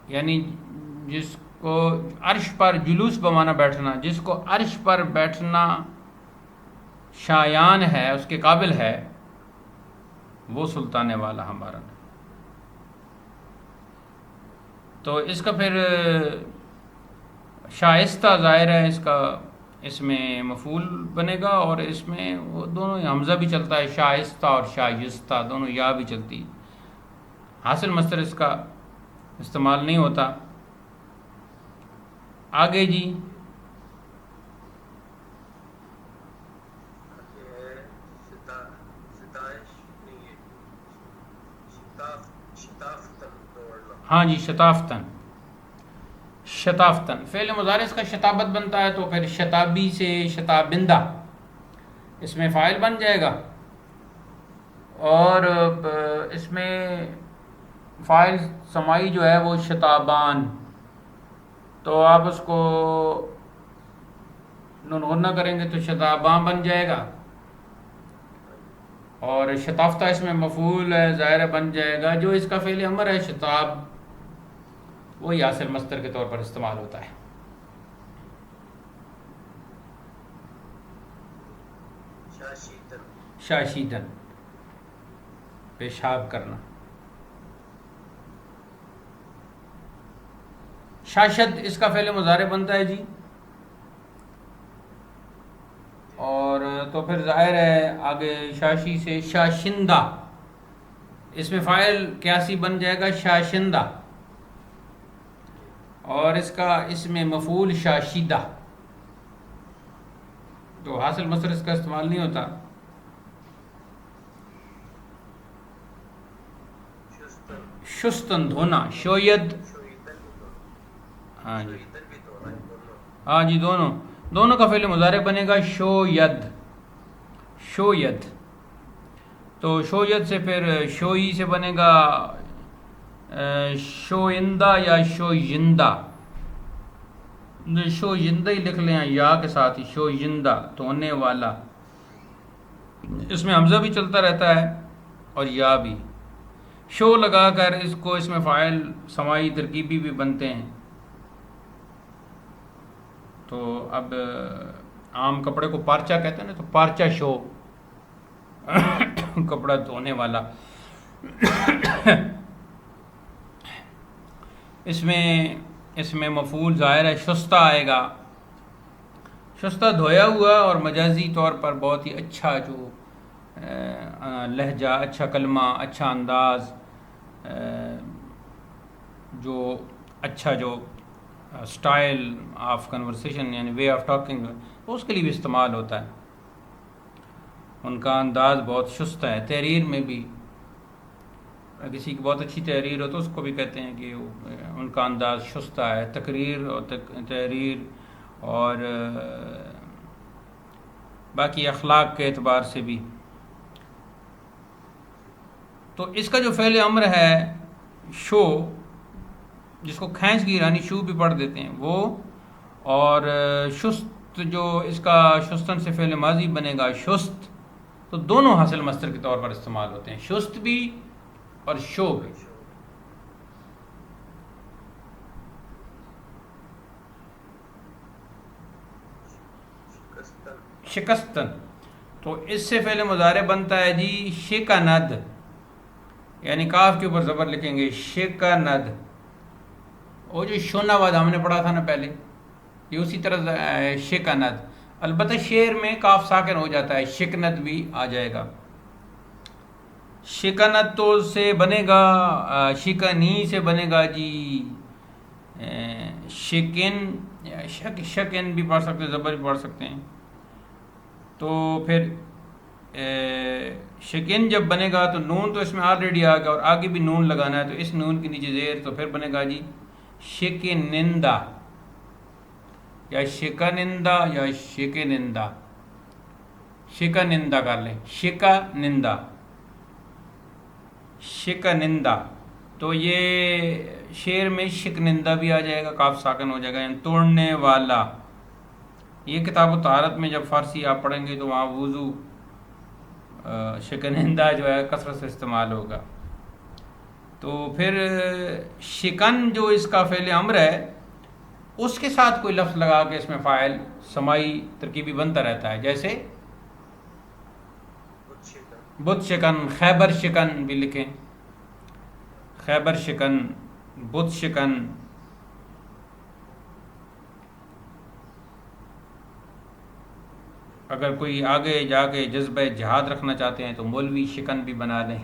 یعنی جس کو عرش پر جلوس بمانا بیٹھنا، جس کو عرش پر بیٹھنا شایان ہے، اس کے قابل ہے، وہ سلطان والا ہمارا. تو اس کا پھر شائستہ ظاہر ہے، اس میں مفعول بنے گا، اور اس میں وہ دونوں حمزہ بھی چلتا ہے، شائستہ اور شائستہ دونوں یا بھی چلتی. حاصل مصدر اس کا استعمال نہیں ہوتا. آگے جی ہاں جی شتافتن. شتافتن فعل مضارع اس کا شتابت بنتا ہے، تو پھر شتابی سے شتابندہ اس میں فاعل بن جائے گا، اور اس میں فاعل سمائی جو ہے وہ شتابان، تو آپ اس کو نون غنہ کریں گے تو شتاباں بن جائے گا، اور شتافتہ اس میں مفعول ہے، ظاہر بن جائے گا۔ جو اس کا فعل امر ہے شتاب، وہی حاصل مصدر کے طور پر استعمال ہوتا ہے۔ شاشیتن، شاشیدن پیشاب کرنا۔ شاشد اس کا فعل مضارع بنتا ہے جی، اور تو پھر ظاہر ہے آگے شاشی سے شاشندہ، اس میں فاعل قیاسی بن جائے گا شاشندہ، اور اس میں مفعول شاشیدہ، تو حاصل مصدر اس کا استعمال نہیں ہوتا۔ شستن، شستن دھونا، شوید، شویتن بھی دونوں، ہاں جی شویتن بھی دونوں، دونوں۔ ہاں جی، دونوں کا فعل مضارع بنے گا شوید، شوید، تو شوید سے پھر شوئی سے بنے گا شوئندہ یا شوئندہ، شوئندہ ہی لکھ لیں یا کے ساتھ ہی، شوئندہ دھونے والا، اس میں حمزہ بھی چلتا رہتا ہے اور یا بھی، شو لگا کر اس میں فاعل سمائی ترکیبی بھی بنتے ہیں۔ تو اب عام کپڑے کو پارچہ کہتے ہیں نا، تو پارچہ شو کپڑا دھونے والا۔ اس میں مفعول ظاہر ہے شستہ آئے گا، شستہ دھویا ہوا، اور مجازی طور پر بہت ہی اچھا جو لہجہ، اچھا کلمہ، اچھا انداز، جو اچھا جو اسٹائل آف کنورسیشن یعنی وے آف ٹاکنگ، اس کے لیے بھی استعمال ہوتا ہے۔ ان کا انداز بہت شست ہے، تحریر میں بھی کسی کی بہت اچھی تحریر ہو تو اس کو بھی کہتے ہیں کہ ان کا انداز شستہ ہے، تقریر اور تحریر اور باقی اخلاق کے اعتبار سے بھی۔ تو اس کا جو فعل امر ہے شو، جس کو کھینچ کی رانی شو بھی پڑھ دیتے ہیں وہ، اور شست جو اس کا شستن سے فعل ماضی بنے گا شست، تو دونوں حاصل مصدر کے طور پر استعمال ہوتے ہیں، شست بھی اور شو بھی۔ شکستن، شکستن، تو اس سے فعل مضارع بنتا ہے جی شکند، یعنی کاف کے اوپر زبر لکھیں گے شکند، وہ جو شوناواد ہم نے پڑھا تھا نا پہلے، یہ اسی طرح شکند، البتہ شعر میں کاف ساکن ہو جاتا ہے، شکند بھی آ جائے گا۔ شکنت تو سے بنے گا، شکنی سے بنے گا جی شکن، شکن بھی پڑھ سکتے ہیں، زبر بھی پڑھ سکتے ہیں، تو پھر شکن جب بنے گا تو نون تو اس میں آلریڈی آ گیا، اور آگے بھی نون لگانا ہے، تو اس نون کے نیچے زیر، تو پھر بنے گا جی شکنندہ، یا شکنندہ یا شکنندہ، شکنندہ کر لیں، شکنندہ، شکنندہ، تو یہ شعر میں شکنندہ بھی آ جائے گا، کاف ساکن ہو جائے گا، یعنی توڑنے والا۔ یہ کتاب و طہارت میں جب فارسی آپ پڑھیں گے تو وہاں وضو شکنندہ جو ہے کثرت سے استعمال ہوگا۔ تو پھر شکن جو اس کا فعل امر ہے، اس کے ساتھ کوئی لفظ لگا کے اس میں فاعل سمائی ترکیبی بنتا رہتا ہے، جیسے شکن، بت شکن، خیبر شکن بھی لکھیں، خیبر شکن، بت شکن۔ اگر کوئی آگے جا کے جذبہ جہاد رکھنا چاہتے ہیں تو مولوی شکن بھی بنا لیں۔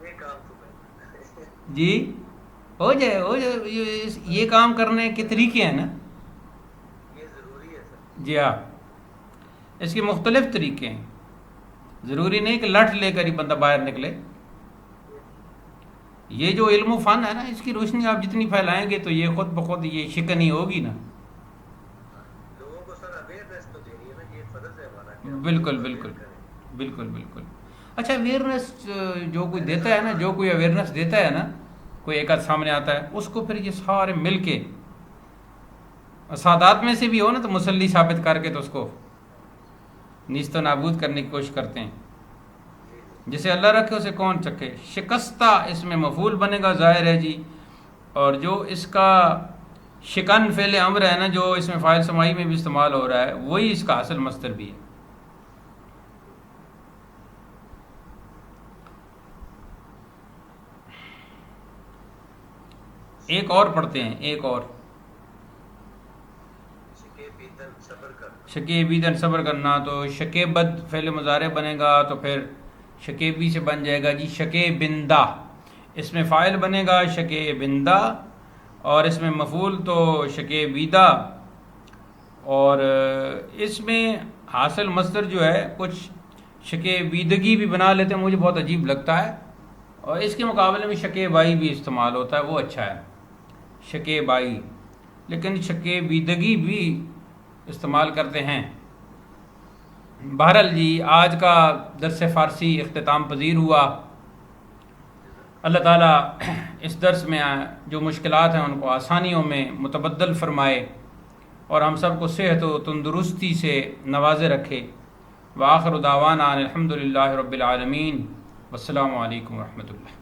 یہ کام تو میں جی ہو جائے، یہ کام کرنے کے طریقے ہیں نا، یہ ضروری ہے سر۔ جی ہاں، اس کے مختلف طریقے ہیں، ضروری نہیں کہ لٹھ لے کر ہی بندہ باہر نکلے، یہ جو علم و فن ہے نا، اس کی روشنی آپ جتنی پھیلائیں گے تو یہ خود بخود یہ شکن ہی ہوگی نا. لوگوں کو سر اویئرنیس تو دینی ہے نا، یہ فرض ہے ہمارا کہ ہم بالکل لوگوں کو بالکل aware کریں۔ بالکل بالکل. اچھا اویئرنیس جو کوئی دیتا ہے نا، جو کوئی اویئرنیس دیتا ہے نا، کوئی ایک آدھ سامنے آتا ہے، اس کو پھر یہ سارے مل کے سادات میں سے بھی ہو نا تو مسلی ثابت کر کے تو اس کو نیست و نابود کرنے کی کوشش کرتے ہیں. جسے اللہ رکھے اسے کون چکے. شکستہ اس میں مفعول بنے گا ظاہر ہے جی، اور جو اس کا شکن فعل امر ہے نا، جو اس میں فاعل سماعی میں بھی استعمال ہو رہا ہے، وہی اس کا اصل مصدر بھی ہے. ایک اور پڑھتے ہیں، ایک اور شکیبیدن صبر کرنا، شکیبیدن صبر کرنا. تو شکیبد فعل مضارع بنے گا تو پھر شکیبی سے بن جائے گا جی شکیبندہ. اس میں فاعل بنے گا شکیبندہ، اور اس میں مفعول تو شکیبیدہ. اور اس میں حاصل مصدر جو ہے کچھ شکیبیدگی بھی بنا لیتے ہیں، مجھے بہت عجیب لگتا ہے. اور اس کے مقابلے میں شکیبائی بھی استعمال ہوتا ہے، وہ اچھا ہے شکیبائی. لیکن شکیبیدگی بھی استعمال کرتے ہیں. بہرحال جی آج کا درس فارسی اختتام پذیر ہوا. اللہ تعالیٰ اس درس میں جو مشکلات ہیں ان کو آسانیوں میں متبدل فرمائے، اور ہم سب کو صحت و تندرستی سے نوازے رکھے. وآخر دعوانا الحمد للہ رب العالمین. والسلام علیکم ورحمۃ اللہ.